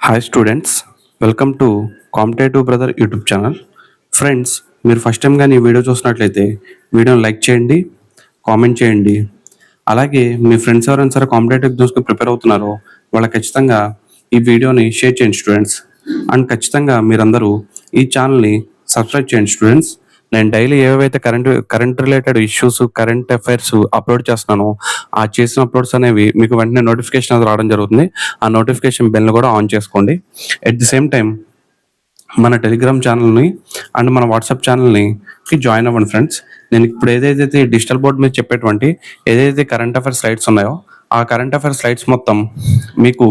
Hi students, welcome to competitive brother YouTube channel. Friends, మీరు first time కానీ ఈ video చూసినట్లయితే వీడియోని లైక్ చేయండి, కామెంట్ చేయండి. అలాగే మీ ఫ్రెండ్స్ ఎవరైనా సరే కాంపిటేటివ్ ఎగ్జామ్స్కి ప్రిపేర్ అవుతున్నారో వాళ్ళకి ఖచ్చితంగా ఈ వీడియోని షేర్ చేయండి స్టూడెంట్స్. అండ్ ఖచ్చితంగా మీరందరూ ఈ ఛానల్ని సబ్స్క్రైబ్ చేయండి స్టూడెంట్స్. నేను డైలీ ఏవైతే current related issues, current affairs upload చేస్తున్నానో ఆ చేసిన అప్లోడ్స్ అనేవి మీకు వెంటనే నోటిఫికేషన్ అది రావడం జరుగుతుంది. ఆ నోటిఫికేషన్ బెల్ని కూడా ఆన్ చేసుకోండి. ఎట్ ది సేమ్ టైం మన టెలిగ్రామ్ ఛానల్ని అండ్ మన వాట్సాప్ ఛానల్ని జాయిన్ అవ్వండి ఫ్రెండ్స్. నేను ఇప్పుడు ఏదైతే డిజిటల్ బోర్డ్ మీద చెప్పేటువంటి ఏదైతే కరెంట్ అఫైర్స్ స్లైడ్స్ ఉన్నాయో ఆ కరెంట్ అఫైర్స్ స్లైడ్స్ మొత్తం మీకు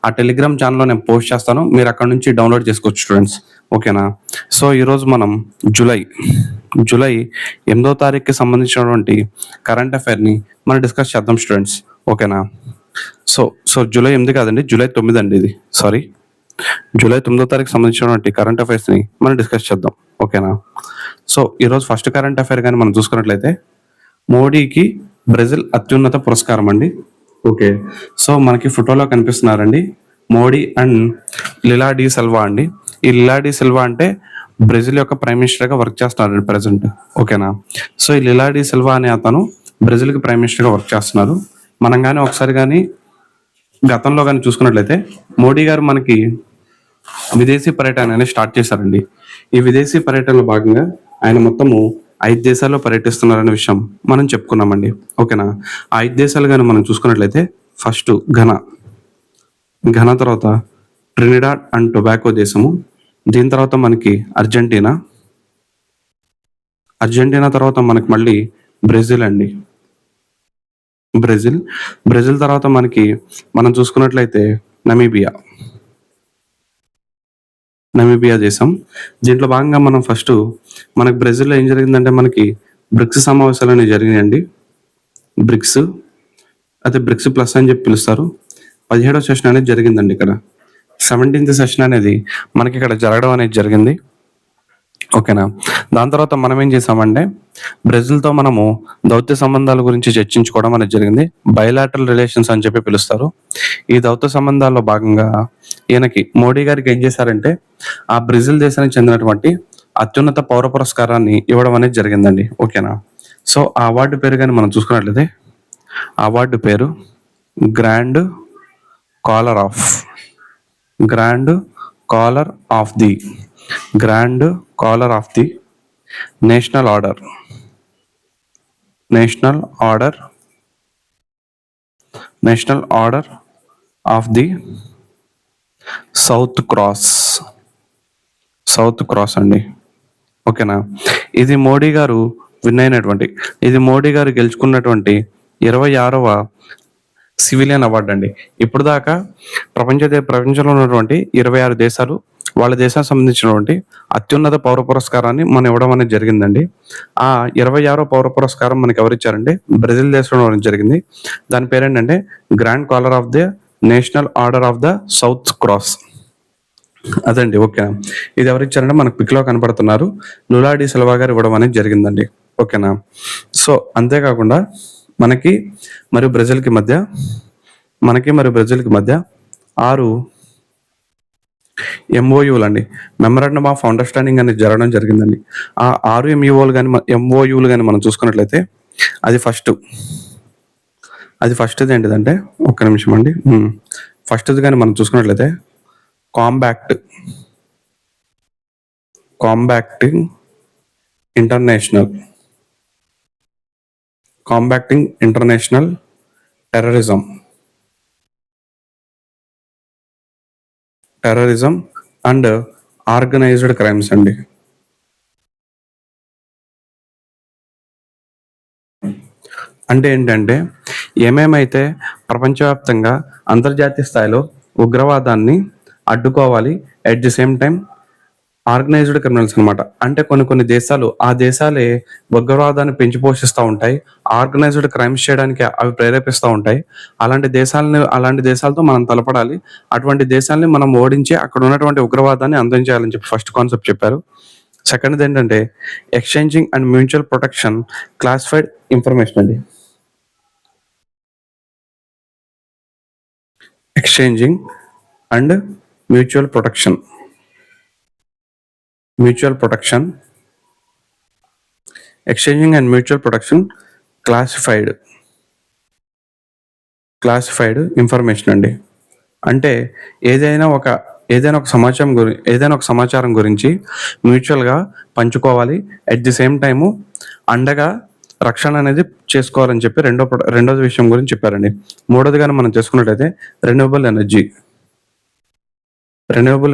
ఆ టెలిగ్రామ్ ఛానల్లో నేను పోస్ట్ చేస్తాను. మీరు అక్కడ నుంచి డౌన్లోడ్ చేసుకోవచ్చు స్టూడెంట్స్. ఓకేనా? సో ఈరోజు మనం జూలై 8వ తారీఖుకి సంబంధించినటువంటి కరెంట్ అఫైర్ని మనం డిస్కస్ చేద్దాం స్టూడెంట్స్. ఓకేనా? సో జూలై 8 కాదండి, జూలై 9 అండి ఇది. సారీ, జూలై 9వ తారీఖు సంబంధించినటువంటి కరెంట్ అఫైర్స్ని మనం డిస్కస్ చేద్దాం. ఓకేనా? సో ఈరోజు ఫస్ట్ కరెంట్ అఫైర్ కానీ మనం చూసుకున్నట్లయితే మోడీకి బ్రెజిల్ అత్యున్నత పురస్కారం అండి. ఓకే, సో మనకి ఫోటోలో కనిపిస్తున్నారండి Modi and Lila D Silva అండి. ఈ లిలా డి సిల్వా అంటే బ్రెజిల్ యొక్క ప్రైమ్ మినిస్టర్గా వర్క్ చేస్తున్నారండి ప్రజెంట్. ఓకేనా? సో ఈ లిలా డి సిల్వా అనే అతను బ్రెజిల్కి ప్రైమ్ మినిస్టర్గా వర్క్ చేస్తున్నారు. మనం కానీ ఒకసారి కానీ గతంలో కానీ చూసుకున్నట్లయితే మోడీ గారు మనకి విదేశీ పర్యటన అనేది స్టార్ట్ చేశారండి. ఈ విదేశీ పర్యటనలో భాగంగా ఆయన మొత్తము 5 దేశాల్లో పర్యటిస్తున్నారనే విషయం మనం చెప్పుకున్నామండి. ఓకేనా? ఆ 5 దేశాలు కానీ మనం చూసుకున్నట్లయితే ఫస్ట్ ఘనా తర్వాత ట్రినిడాడ్ అండ్ టొబాకో దేశము, దీని తర్వాత మనకి అర్జెంటీనా తర్వాత మనకి మళ్ళీ బ్రెజిల్ అండి. బ్రెజిల్ తర్వాత మనకి మనం చూసుకున్నట్లయితే నమీబియా దేశం. దీంట్లో భాగంగా మనం ఫస్ట్ మనకి బ్రెజిల్లో ఏం జరిగిందంటే మనకి బ్రిక్స్ సమావేశాలు అనేవి జరిగినాయండి. బ్రిక్స్ అయితే బ్రిక్స్ ప్లస్ అని చెప్పి పిలుస్తారు. 17వ సెషన్ అనేది జరిగిందండి. ఇక్కడ 17th సెషన్ అనేది మనకి ఇక్కడ జరగడం అనేది జరిగింది. ఓకేనా? దాని తర్వాత మనం ఏం చేసామంటే బ్రెజిల్తో మనము దౌత్య సంబంధాల గురించి చర్చించుకోవడం అనేది జరిగింది. బయలాటరల్ రిలేషన్స్ అని చెప్పి పిలుస్తారు. ఈ దౌత్య సంబంధాల్లో భాగంగా ఈయనకి మోడీ గారికి ఏం చేశారంటే ఆ బ్రెజిల్ దేశానికి చెందినటువంటి అత్యున్నత పౌర పురస్కారాన్ని ఇవ్వడం అనేది జరిగిందండి. ఓకేనా? సో ఆ అవార్డు పేరు కానీ మనం చూసుకున్నట్లయితే ఆ అవార్డు పేరు grand collar of the national order of the south cross అండి. ఓకేనా? ఇది మోడీ గారు మోడీ గారు గెలుచుకున్నటువంటి 26వ సివిలియన్ అవార్డు అండి. ఇప్పుడు దాకా ప్రపంచంలో ఉన్నటువంటి 26 దేశాలు వాళ్ళ దేశానికి సంబంధించినటువంటి అత్యున్నత పౌర పురస్కారాన్ని మనం ఇవ్వడం అనేది జరిగిందండి. ఆ 26వ పౌర పురస్కారం మనకి ఎవరిచ్చారంటే బ్రెజిల్ దేశంలో జరిగింది. దాని పేరేంటంటే grand collar of the national order of the south cross అదండి. ఓకేనా? ఇది ఎవరిచ్చారంటే మనకు పిక్లో కనపడుతున్నారు, లులా డి సిల్వా గారు ఇవ్వడం అనేది జరిగిందండి. ఓకేనా? సో అంతేకాకుండా మనకి మరియు బ్రెజిల్కి మధ్య 6 ఎంఓయూలు అండి, మెమరాండమ్ ఆఫ్ అండర్స్టాండింగ్ అనేది జరగడం జరిగిందండి. ఆ 6 ఎంఓయూలు కానీ మనం చూసుకున్నట్లయితే అది ఫస్ట్ది ఏంటిదంటే ఒక్క నిమిషం అండి. ఫస్ట్ది కానీ మనం చూసుకున్నట్లయితే combating international terrorism and organized crimes అండి. అంటే ఏంటంటే ఏమేమైతే ప్రపంచవ్యాప్తంగా అంతర్జాతీయ స్థాయిలో ఉగ్రవాదాన్ని అడ్డుకోవాలి, at the same time organized criminals అనమాట. అంటే కొన్ని దేశాలు ఆ దేశాలే ఉగ్రవాదాన్ని పెంచి పోషిస్తూ ఉంటాయి, ఆర్గనైజ్డ్ క్రైమ్స్ చేయడానికి అవి ప్రేరేపిస్తూ ఉంటాయి. అలాంటి దేశాలతో మనం తలపడాలి. అటువంటి దేశాలని మనం ఓడించి అక్కడ ఉన్నటువంటి ఉగ్రవాదాన్ని అందించాలని చెప్పి ఫస్ట్ కాన్సెప్ట్ చెప్పారు. సెకండ్ ఏంటంటే exchanging and mutual protection classified information అండి. Exchanging and mutual protection, exchanging and mutual protection, classified information అండి. అంటే ఏదైనా ఒక సమాచారం గురించి మ్యూచువల్గా పంచుకోవాలి, అట్ ది సేమ్ టైము అండగా రక్షణ అనేది చేసుకోవాలని చెప్పి రెండోది విషయం గురించి చెప్పారండి. మూడోది కానీ మనం చేసుకున్నట్లయితే రెన్యూవబుల్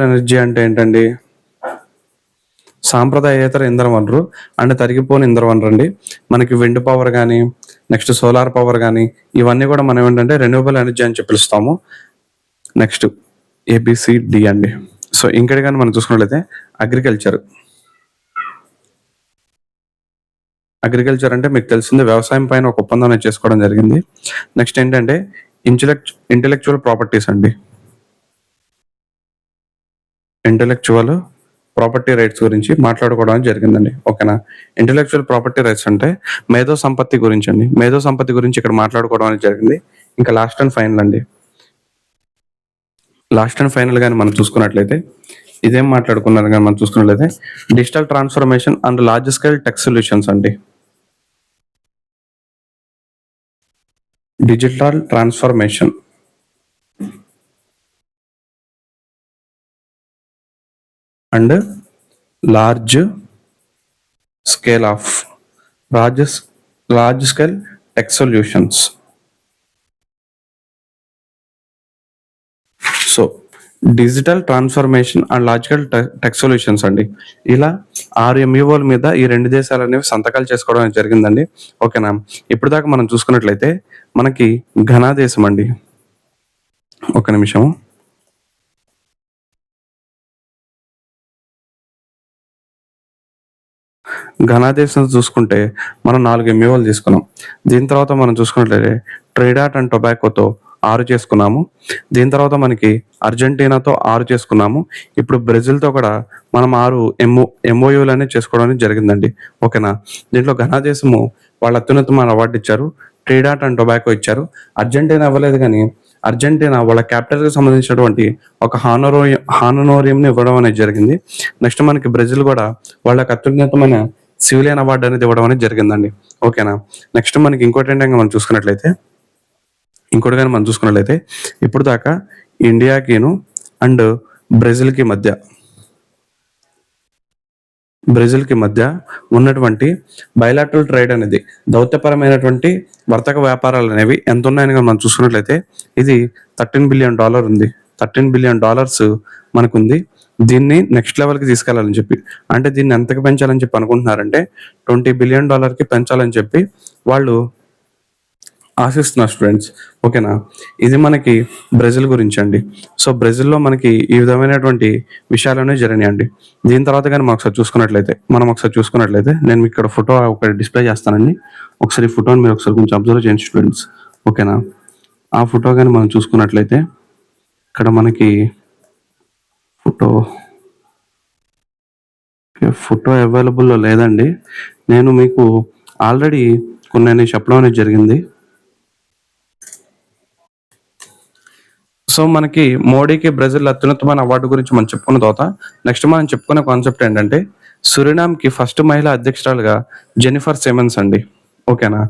ఎనర్జీ అంటే ఏంటండి? సాంప్రదాయేతర ఇంధన వనరు అంటే తరిగిపోని ఇంధన వనరు అండి. మనకి విండ్ పవర్ కానీ, నెక్స్ట్ సోలార్ పవర్ కానీ, ఇవన్నీ కూడా మనం ఏంటంటే రెన్యూవబుల్ ఎనర్జీ అని చెప్పి పిలుస్తాము. నెక్స్ట్ ABCD అండి. సో ఇంకటి కానీ మనం చూసుకున్నట్లయితే అగ్రికల్చర్ అంటే మీకు తెలిసింది, వ్యవసాయం పైన ఒక ఒప్పందం అనేది చేసుకోవడం జరిగింది. నెక్స్ట్ ఏంటంటే ఇంటెలెక్చువల్ ప్రాపర్టీస్ అండి. ఇంటెలెక్చువల్ ప్రాపర్టీ రైట్స్ గురించి మాట్లాడుకోవడం జరిగిందండి. ఓకేనా? ఇంటెలెక్చువల్ ప్రాపర్టీ రైట్స్ అంటే మేధో సంపత్తి గురించి అండి. మేధో సంపత్తి గురించి ఇక్కడ మాట్లాడుకోవడం అనేది జరిగింది. ఇంకా లాస్ట్ అండ్ ఫైనల్ కానీ మనం చూసుకున్నట్లయితే ఇదేం మాట్లాడుకున్నారు కానీ మనం చూసుకున్నట్లయితే digital transformation and large scale tech solutions అండి. Digital transformation and large scale tech solutions. So digital transformation and logical tech solutions అండి. ఇలా 6 MOUల మీద ఈ 2 దేశాలు అనేవి సంతకాలు చేసుకోవడం జరిగిందండి. ఓకేనా? ఇప్పుడు దాకా మనం చూసుకున్నట్లయితే మనకి ఘనా దేశం అండి. ఒక నిమిషం. ఘనా దేశం చూసుకుంటే మనం 4 MOUలు తీసుకున్నాం. దీని తర్వాత మనం చూసుకున్నట్లయితే ట్రైడాట్ అండ్ టొబాకోతో 6 చేసుకున్నాము. దీని తర్వాత మనకి అర్జెంటీనాతో 6 చేసుకున్నాము. ఇప్పుడు బ్రెజిల్తో కూడా మనం 6 MOUలు అనేది చేసుకోవడానికి జరిగిందండి. ఓకేనా? దీంట్లో ఘనా దేశము వాళ్ళ అత్యున్నతమైన అవార్డు ఇచ్చారు, ట్రైడాట్ అండ్ టొబాకో ఇచ్చారు. అర్జెంటీనా ఇవ్వలేదు, కానీ అర్జెంటీనా వాళ్ళ క్యాపిటల్కి సంబంధించినటువంటి ఒక హానోరియంని ఇవ్వడం అనేది జరిగింది. నెక్స్ట్ మనకి బ్రెజిల్ కూడా వాళ్ళకి అత్యున్నతమైన సివిలియన్ అవార్డు అనేది ఇవ్వడం అనేది జరిగిందండి. ఓకేనా? నెక్స్ట్ మనకి ఇంకోటి ఏంటంటే మనం చూసుకున్నట్లయితే ఇప్పుడు దాకా ఇండియాకిను అండ్ బ్రెజిల్కి మధ్య ఉన్నటువంటి బైలాటరల్ ట్రేడ్ అనేది, దౌత్యపరమైనటువంటి వర్తక వ్యాపారాలు అనేవి ఎంత ఉన్నాయని మనం చూసుకున్నట్లయితే ఇది $13 బిలియన్ ఉంది. $13 బిలియన్ మనకుంది. దీన్ని నెక్స్ట్ లెవెల్కి తీసుకెళ్లాలని చెప్పి, అంటే దీన్ని ఎంతకు పెంచాలని చెప్పి అనుకుంటున్నారంటే $20 బిలియన్ పెంచాలని చెప్పి వాళ్ళు ఆశిస్తున్నారు స్టూడెంట్స్. ఓకేనా? ఇది మనకి బ్రెజిల్ గురించి అండి. సో బ్రెజిల్లో మనకి ఈ విధమైనటువంటి విషయాలనే జరిగినాయండి. దీని తర్వాత కానీ మనం ఒకసారి చూసుకున్నట్లయితే నేను మీకు ఇక్కడ ఫోటో ఒకటి డిస్ప్లే చేస్తానండి. ఒకసారి ఈ ఫోటోని మీరు ఒకసారి కొంచెం అబ్జర్వ్ చేయండి స్టూడెంట్స్. ఓకేనా? ఆ ఫోటో కానీ మనం చూసుకున్నట్లయితే ఇక్కడ మనకి ఫోటో అవైలబుల్లో లేదండి. నేను మీకు ఆల్రెడీ కొన్ని చెప్పడం అనేది జరిగింది. సో మనకి మోడీకి బ్రెజిల్ అత్యున్నతమైన అవార్డు గురించి మనం చెప్పుకున్న తర్వాత నెక్స్ట్ మనం చెప్పుకునే కాన్సెప్ట్ ఏంటంటే సురినామ్కి ఫస్ట్ మహిళా అధ్యక్షురాలుగా జెనిఫర్ సిమెన్స్ అండి. ఓకేనా?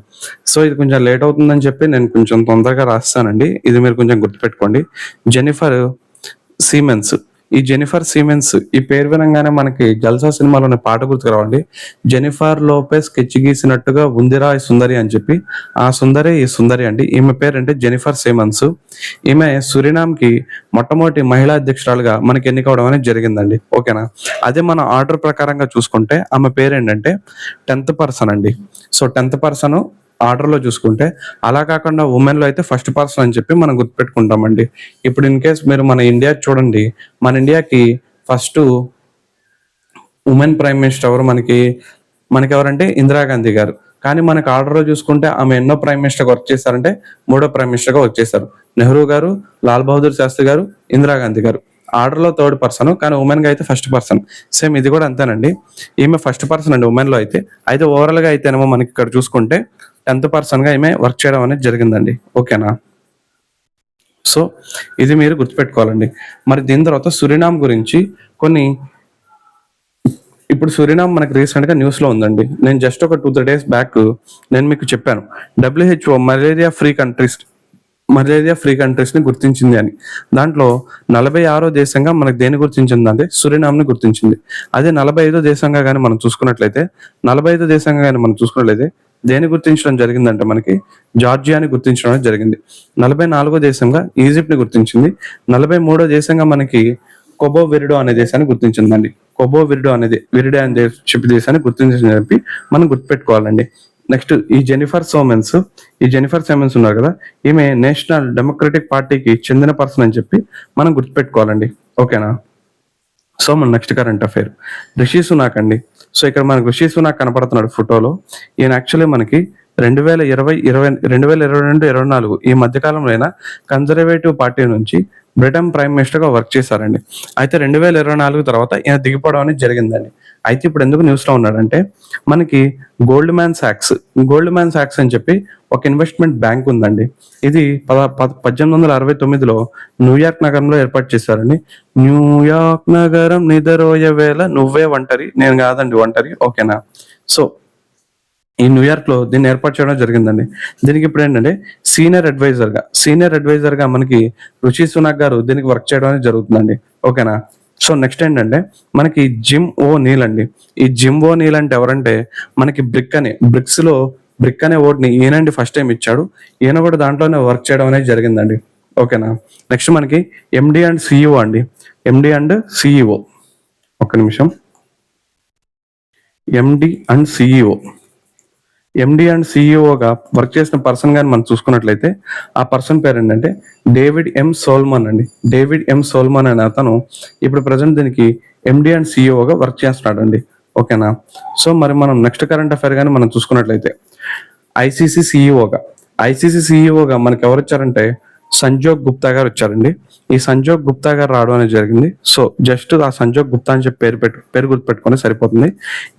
సో ఇది కొంచెం లేట్ అవుతుందని చెప్పి నేను కొంచెం తొందరగా రాస్తానండి. ఇది మీరు కొంచెం గుర్తుపెట్టుకోండి. జెనిఫర్ సీమెన్స్ ఈ పేరు వినంగానే మనకి జల్సా సినిమాలోని పాట గుర్తుకు రావండి. జెనిఫర్ లోపెస్ స్కెచ్ గీసినట్టుగా ఉందిరా ఈ సుందరి అని చెప్పి, ఆ సుందరి ఈ సుందరి అండి. ఈమె పేరు అంటే జెనిఫర్ సీమెన్స్. ఈమె సురినామ్కి మొట్టమొదటి మహిళా అధ్యక్షురాలుగా మనకి ఎన్నికవడం అనేది జరిగిందండి. ఓకేనా? అదే మన ఆర్డర్ ప్రకారంగా చూసుకుంటే ఆమె పేరు ఏంటంటే 10th పర్సన్ అండి. సో 10th పర్సన్ ఆర్డర్లో చూసుకుంటే, అలా కాకుండా ఉమెన్లో అయితే ఫస్ట్ పర్సన్ అని చెప్పి మనం గుర్తుపెట్టుకుంటామండి. ఇప్పుడు ఇన్ కేస్ మీరు మన ఇండియా చూడండి, మన ఇండియాకి ఫస్ట్ ఉమెన్ ప్రైమ్ మినిస్టర్ ఎవరు? మనకి ఎవరంటే ఇందిరాగాంధీ గారు. కానీ మనకి ఆర్డర్లో చూసుకుంటే ఆమె ఎన్నో ప్రైమ్ మినిస్టర్గా వర్క్ చేశారంటే 3వ ప్రైమ్ మినిస్టర్గా వర్క్ చేశారు. నెహ్రూ గారు, లాల్ బహదూర్ శాస్త్రి గారు, ఇందిరాగాంధీ గారు. ఆర్డర్లో 3rd పర్సన్, కానీ ఉమెన్గా అయితే ఫస్ట్ పర్సన్. సేమ్ ఇది కూడా అంతేనండి. ఈమె ఫస్ట్ పర్సన్ అండి ఉమెన్లో అయితే. ఓవరాల్గా అయితేనేమో మనకి ఇక్కడ చూసుకుంటే 10th పర్సన్గా ఈమె వర్క్ చేయడం అనేది జరిగిందండి. ఓకేనా? సో ఇది మీరు గుర్తుపెట్టుకోవాలండి. మరి దీని తర్వాత సురినామ్ గురించి కొన్ని, ఇప్పుడు సురినామ్ మనకి రీసెంట్ గా న్యూస్ లో ఉందండి. నేను జస్ట్ ఒక 2-3 డేస్ బ్యాక్ నేను మీకు చెప్పాను, WHO మలేరియా ఫ్రీ కంట్రీస్ ని గుర్తించింది అని. దాంట్లో 46వ దేశంగా మనకు దేని గుర్తించింది అంటే సురినామ్ ని గుర్తించింది. అదే 45వ దేశంగా కానీ మనం చూసుకున్నట్లయితే 45వ దేశంగా కానీ మనం చూసుకున్నట్లయితే దేని గుర్తించడం జరిగిందంటే మనకి జార్జియాని గుర్తించడం అనేది జరిగింది. 44వ దేశంగా ఈజిప్ట్ ని గుర్తించింది. 43వ దేశంగా మనకి కొబో వెరిడో అనే దేశాన్ని గుర్తించిందండి. కొబో వెరిడో అనేది విరిడే అనే దేశాన్ని గుర్తించిందని చెప్పి మనం గుర్తుపెట్టుకోవాలండి. నెక్స్ట్ ఈ జెనిఫర్ సోమెన్స్ ఉన్నారు కదా, ఈమె నేషనల్ డెమోక్రటిక్ పార్టీకి చెందిన పర్సన్ అని చెప్పి మనం గుర్తుపెట్టుకోవాలండి. ఓకేనా. సో మన next current affair Rishi Sunak అండి. సో ఇక్కడ మనకు రిషి సునాక్ కనపడుతున్నాడు ఫోటోలో. ఈయన యాక్చువల్లీ మనకి 2022-24 ఈ మధ్య కాలంలో అయినా కన్జర్వేటివ్ పార్టీ నుంచి బ్రిటన్ ప్రైమ్ మినిస్టర్ గా వర్క్ చేశారండి. అయితే 2024 తర్వాత ఈయన దిగిపోవడం అనేది జరిగిందండి. అయితే ఇప్పుడు ఎందుకు న్యూస్ లో ఉన్నాడంటే మనకి గోల్డ్ మ్యాన్ సాక్స్ అని చెప్పి ఒక ఇన్వెస్ట్మెంట్ బ్యాంక్ ఉందండి. ఇది 1869లో న్యూయార్క్ నగరంలో ఏర్పాటు చేశారండి. న్యూయార్క్ నగరం నిద్రోయ వేళ నువ్వే ఒంటరి, నేను కాదండి ఒంటరి. ఓకేనా. సో ఈ న్యూయార్క్ లో దీన్ని ఏర్పాటు చేయడం జరిగిందండి. దీనికి ఇప్పుడు ఏంటంటే సీనియర్ అడ్వైజర్ గా మనకి రుచి సునాక్ గారు దీనికి వర్క్ చేయడం అనేది జరుగుతుందండి. ఓకేనా. సో నెక్స్ట్ ఏంటంటే మనకి జిమ్ ఓ నీల్ అండి. ఈ జిమ్ ఓ నీల్ అంటే ఎవరంటే మనకి బ్రిక్ అనే ఓట్ని ఈయనండి ఫస్ట్ టైం ఇచ్చాడు. ఈయన కూడా దాంట్లోనే వర్క్ చేయడం అనేది జరిగిందండి. ఓకేనా. నెక్స్ట్ మనకి ఎండి అండ్ సిఇఓ ఒక్క నిమిషం. ఎండి అండ్ సిఇఓగా వర్క్ చేసిన పర్సన్ గాని మనం చూసుకున్నట్లయితే ఆ పర్సన్ పేరు ఏంటంటే డేవిడ్ ఎం సోల్మన్ అనే అతను ఇప్పుడు ప్రజెంట్ దీనికి ఎండి అండ్ సిఇఓగా వర్క్ చేస్తున్నాడు అండి. ఓకేనా. సో మరి మనం నెక్స్ట్ కరెంట్ అఫైర్ గాని మనం చూసుకున్నట్లయితే ఐసీసీ సిఇఓగా మనకి ఎవరు వచ్చారంటే సంజోగ్ గుప్తా గారు వచ్చారండి. ఈ సంజోగ్ గుప్తా గారు రావడం అనేది జరిగింది. సో జస్ట్ ఆ సంజోగ్ గుప్తా అని చెప్పి పేరు గుర్తుపెట్టుకుని సరిపోతుంది.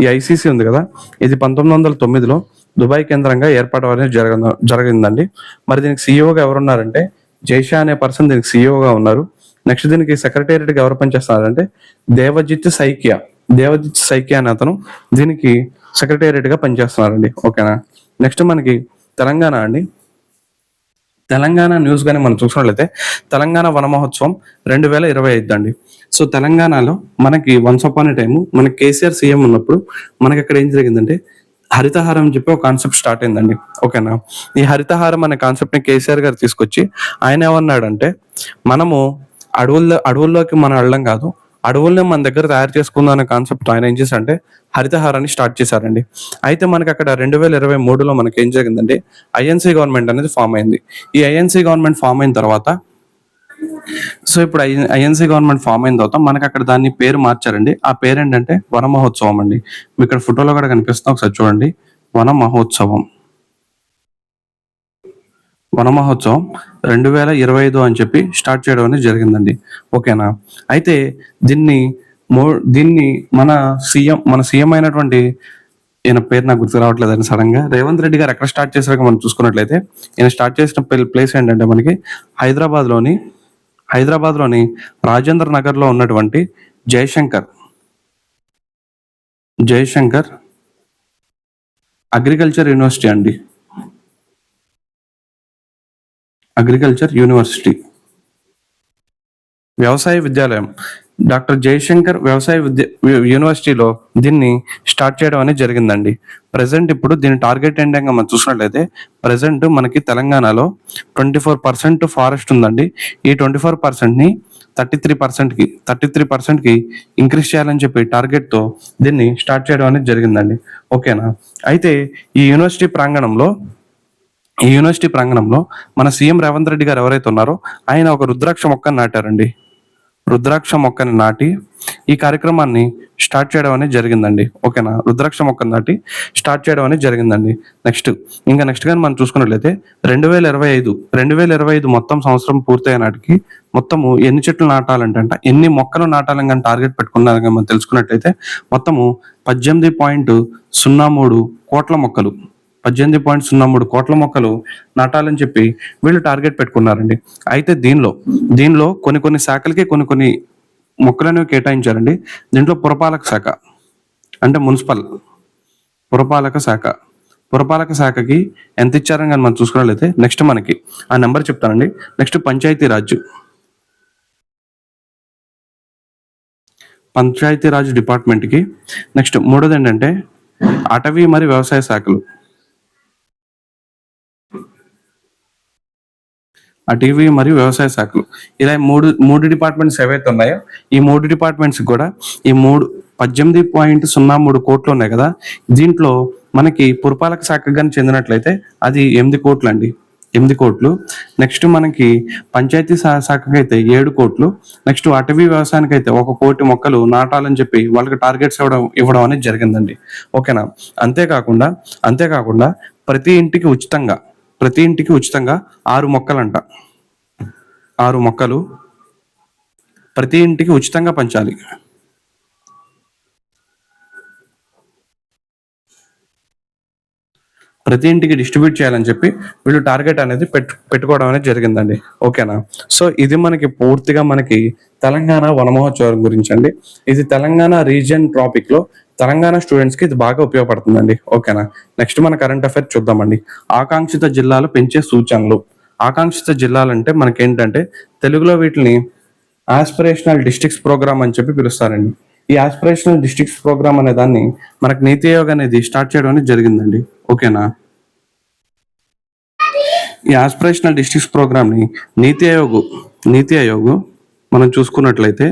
ఈ ఐసీసీ ఉంది కదా, ఇది 1909లో దుబాయ్ కేంద్రంగా ఏర్పాటు అనేది జరిగిందండి. మరి దీనికి సిఇఓగా ఎవరున్నారంటే జైషా అనే పర్సన్ దీనికి సిఇఓగా ఉన్నారు. నెక్స్ట్ దీనికి సెక్రటేరియట్ గా ఎవరు పనిచేస్తున్నారంటే దేవజిత్ సైకియా అనే అతను దీనికి సెక్రటేరియట్ గా పనిచేస్తున్నారండి. ఓకేనా. నెక్స్ట్ మనకి తెలంగాణ న్యూస్ గానీ మనం చూసినట్లయితే తెలంగాణ వన మహోత్సవం 2025 అండి. సో తెలంగాణలో మనకి వన్స్ అపాన్ ఏ టైమ్ మనకి కేసీఆర్ సీఎం ఉన్నప్పుడు మనకి అక్కడ ఏం జరిగిందంటే హరితహారం అని చెప్పి ఒక కాన్సెప్ట్ స్టార్ట్ అయిందండి. ఓకేనా. ఈ హరితహారం అనే కాన్సెప్ట్ ని కేసీఆర్ గారు తీసుకొచ్చి ఆయన ఏమన్నాడంటే మనము అడవుల్లోకి మనం వెళ్ళడం కాదు, అడవుల్ని మన దగ్గర తయారు చేసుకుందాం అనే కాన్సెప్ట్ ఆయన ఏం చేశారంటే హరితహారాన్ని స్టార్ట్ చేశారండి. అయితే మనకి అక్కడ 2023లో మనకి ఏం జరిగిందంటే ఐఎన్సీ గవర్నమెంట్ అనేది ఫామ్ అయింది. ఈ ఐఎన్సీ గవర్నమెంట్ ఫామ్ అయిన తర్వాత మనకి అక్కడ దాన్ని పేరు మార్చారండి. ఆ పేరు ఏంటంటే వన మహోత్సవం అండి. మీకు ఇక్కడ ఫోటోలో కూడా కనిపిస్తాం, ఒకసారి చూడండి. వన మహోత్సవం 2025 అని చెప్పి స్టార్ట్ చేయడం అనేది జరిగిందండి. ఓకేనా. అయితే దీన్ని మన సీఎం అయినటువంటి ఈయన పేరు నాకు గుర్తు రావట్లేదండి సడన్ గా, రేవంత్ రెడ్డి గారు ఎక్కడ స్టార్ట్ చేశారో మనం చూసుకున్నట్లయితే ఈయన స్టార్ట్ చేసిన ప్లేస్ ఏంటంటే మనకి హైదరాబాద్ లోని రాజేంద్ర నగర్ లో ఉన్నటువంటి జయశంకర్ అగ్రికల్చర్ యూనివర్సిటీ వ్యవసాయ విద్యాలయం, డాక్టర్ జయశంకర్ వ్యవసాయ యూనివర్సిటీలో దీన్ని స్టార్ట్ చేయడం అనేది జరిగిందండి. ప్రజెంట్ ఇప్పుడు దీని టార్గెట్ ఏంటంటే మనం చూసినట్లయితే ప్రజెంట్ మనకి తెలంగాణలో 24% ఫారెస్ట్ ఉందండి. ఈ 24% ని 33% కి ఇంక్రీజ్ చేయాలని చెప్పి టార్గెట్ తో దీన్ని స్టార్ట్ చేయడం అనేది జరిగిందండి. ఓకేనా. అయితే ఈ యూనివర్సిటీ ప్రాంగణంలో మన సీఎం రేవంత్ రెడ్డి గారు ఎవరైతే ఉన్నారో ఆయన ఒక రుద్రాక్ష మొక్కని నాటి ఈ కార్యక్రమాన్ని స్టార్ట్ చేయడం అనేది జరిగిందండి. ఓకేనా. రుద్రాక్ష మొక్కని నాటి స్టార్ట్ చేయడం అనేది జరిగిందండి. నెక్స్ట్ కానీ మనం చూసుకున్నట్లయితే 2025 మొత్తం సంవత్సరం పూర్తయ్యే నాటికి మొత్తము ఎన్ని చెట్లు నాటాలంటే ఎన్ని మొక్కలు నాటాలని కానీ టార్గెట్ పెట్టుకున్నారని మనం తెలుసుకున్నట్లయితే మొత్తము 18.03 కోట్ల మొక్కలు 18.03 కోట్ల మొక్కలు నాటాలని చెప్పి వీళ్ళు టార్గెట్ పెట్టుకున్నారండి. అయితే దీనిలో కొన్ని శాఖలకి కొన్ని మొక్కలనేవి కేటాయించారండి. దీంట్లో పురపాలక శాఖ అంటే పురపాలక శాఖకి ఎంత ఇచ్చారని కానీ మనం చూసుకున్నట్లయితే నెక్స్ట్ మనకి ఆ నెంబర్ చెప్తానండి. నెక్స్ట్ పంచాయతీరాజ్ డిపార్ట్మెంట్కి, నెక్స్ట్ మూడోది ఏంటంటే అటవీ మరియు వ్యవసాయ శాఖలు, ఇలా మూడు డిపార్ట్మెంట్స్ ఏవైతే ఉన్నాయో ఈ మూడు డిపార్ట్మెంట్స్ కూడా ఈ 18.03 కోట్లు ఉన్నాయి కదా, దీంట్లో మనకి పురపాలక శాఖకు కానీ చెందినట్లయితే అది 8 కోట్లు అండి, 8 కోట్లు. నెక్స్ట్ మనకి పంచాయతీ శాఖకి అయితే 7 కోట్లు. నెక్స్ట్ అటవీ వ్యవసాయానికి అయితే 1 కోటి మొక్కలు నాటాలని చెప్పి వాళ్ళకి టార్గెట్స్ ఇవ్వడం అనేది జరిగిందండి. ఓకేనా. అంతేకాకుండా ప్రతి ఇంటికి ఉచితంగా 6 మొక్కలంట, 6 మొక్కలు ప్రతి ఇంటికి ఉచితంగా పంచాలి. ప్రతి ఇంటికి డిస్ట్రిబ్యూట్ చేయాలని చెప్పి వీళ్ళు టార్గెట్ అనేది పెట్టుకోవడం అనేది జరిగిందండి. ఓకేనా. సో ఇది మనకి పూర్తిగా మనకి తెలంగాణ వన మహోత్సవం గురించి అండి. ఇది తెలంగాణ రీజియన్ టాపిక్ లో తెలంగాణ స్టూడెంట్స్ కి ఇది బాగా ఉపయోగపడుతుందండి. ఓకేనా. నెక్స్ట్ మన కరెంట్ అఫైర్ చూద్దామండి. ఆకాంక్షిత జిల్లాలు పెంచే సూచనలు. ఆకాంక్షిత జిల్లాలంటే మనకేంటంటే తెలుగులో వీటిని ఆస్పిరేషనల్ డిస్ట్రిక్ట్స్ ప్రోగ్రామ్ అని చెప్పి పిలుస్తారండి. ఈ ఆస్పిరేషనల్ డిస్ట్రిక్ట్స్ ప్రోగ్రామ్ అనే దాన్ని మనకు నీతి ఆయోగ్ అనేది స్టార్ట్ చేయడం అనేది జరిగిందండి. ఓకేనా. ఈ ఆస్పిరేషనల్ డిస్ట్రిక్ట్స్ ప్రోగ్రామ్ ని నీతి ఆయోగ్ మనం చూసుకున్నట్లయితే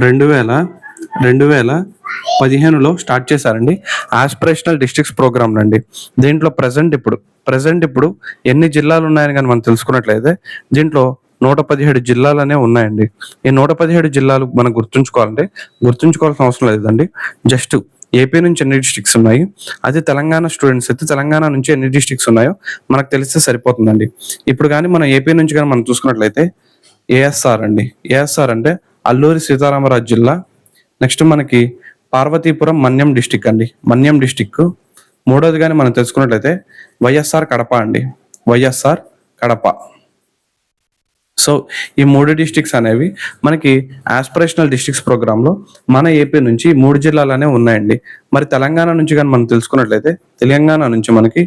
2015లో స్టార్ట్ చేశారండి ఆస్పిరేషనల్ డిస్ట్రిక్ట్స్ ప్రోగ్రామ్ నండి. దీంట్లో ప్రజెంట్ ఇప్పుడు ఎన్ని జిల్లాలు ఉన్నాయని కానీ మనం తెలుసుకున్నట్లయితే దీంట్లో 117 జిల్లాలనే ఉన్నాయండి. ఈ 117 జిల్లాలు మనం గుర్తుంచుకోవాల్సిన అవసరం లేదండి. జస్ట్ ఏపీ నుంచి ఎన్ని డిస్ట్రిక్ట్స్ ఉన్నాయి, అది తెలంగాణ స్టూడెంట్స్ అయితే తెలంగాణ నుంచి ఎన్ని డిస్ట్రిక్ట్స్ ఉన్నాయో మనకు తెలిస్తే సరిపోతుందండి. ఇప్పుడు కానీ మనం ఏపీ నుంచి కానీ మనం చూసుకున్నట్లయితే ఏఎస్ఆర్ అంటే అల్లూరి సీతారామరాజు జిల్లా. నెక్స్ట్ మనకి పార్వతీపురం మన్యం డిస్టిక్. మూడోది కానీ మనం తెలుసుకున్నట్లయితే వైఎస్ఆర్ కడప. సో ఈ 3 డిస్ట్రిక్ట్స్ అనేవి మనకి ఆస్పిరేషనల్ డిస్ట్రిక్ట్స్ ప్రోగ్రామ్ లో మన ఏపీ నుంచి 3 జిల్లాలనే ఉన్నాయండి. మరి తెలంగాణ నుంచి కానీ మనం తెలుసుకున్నట్లయితే తెలంగాణ నుంచి మనకి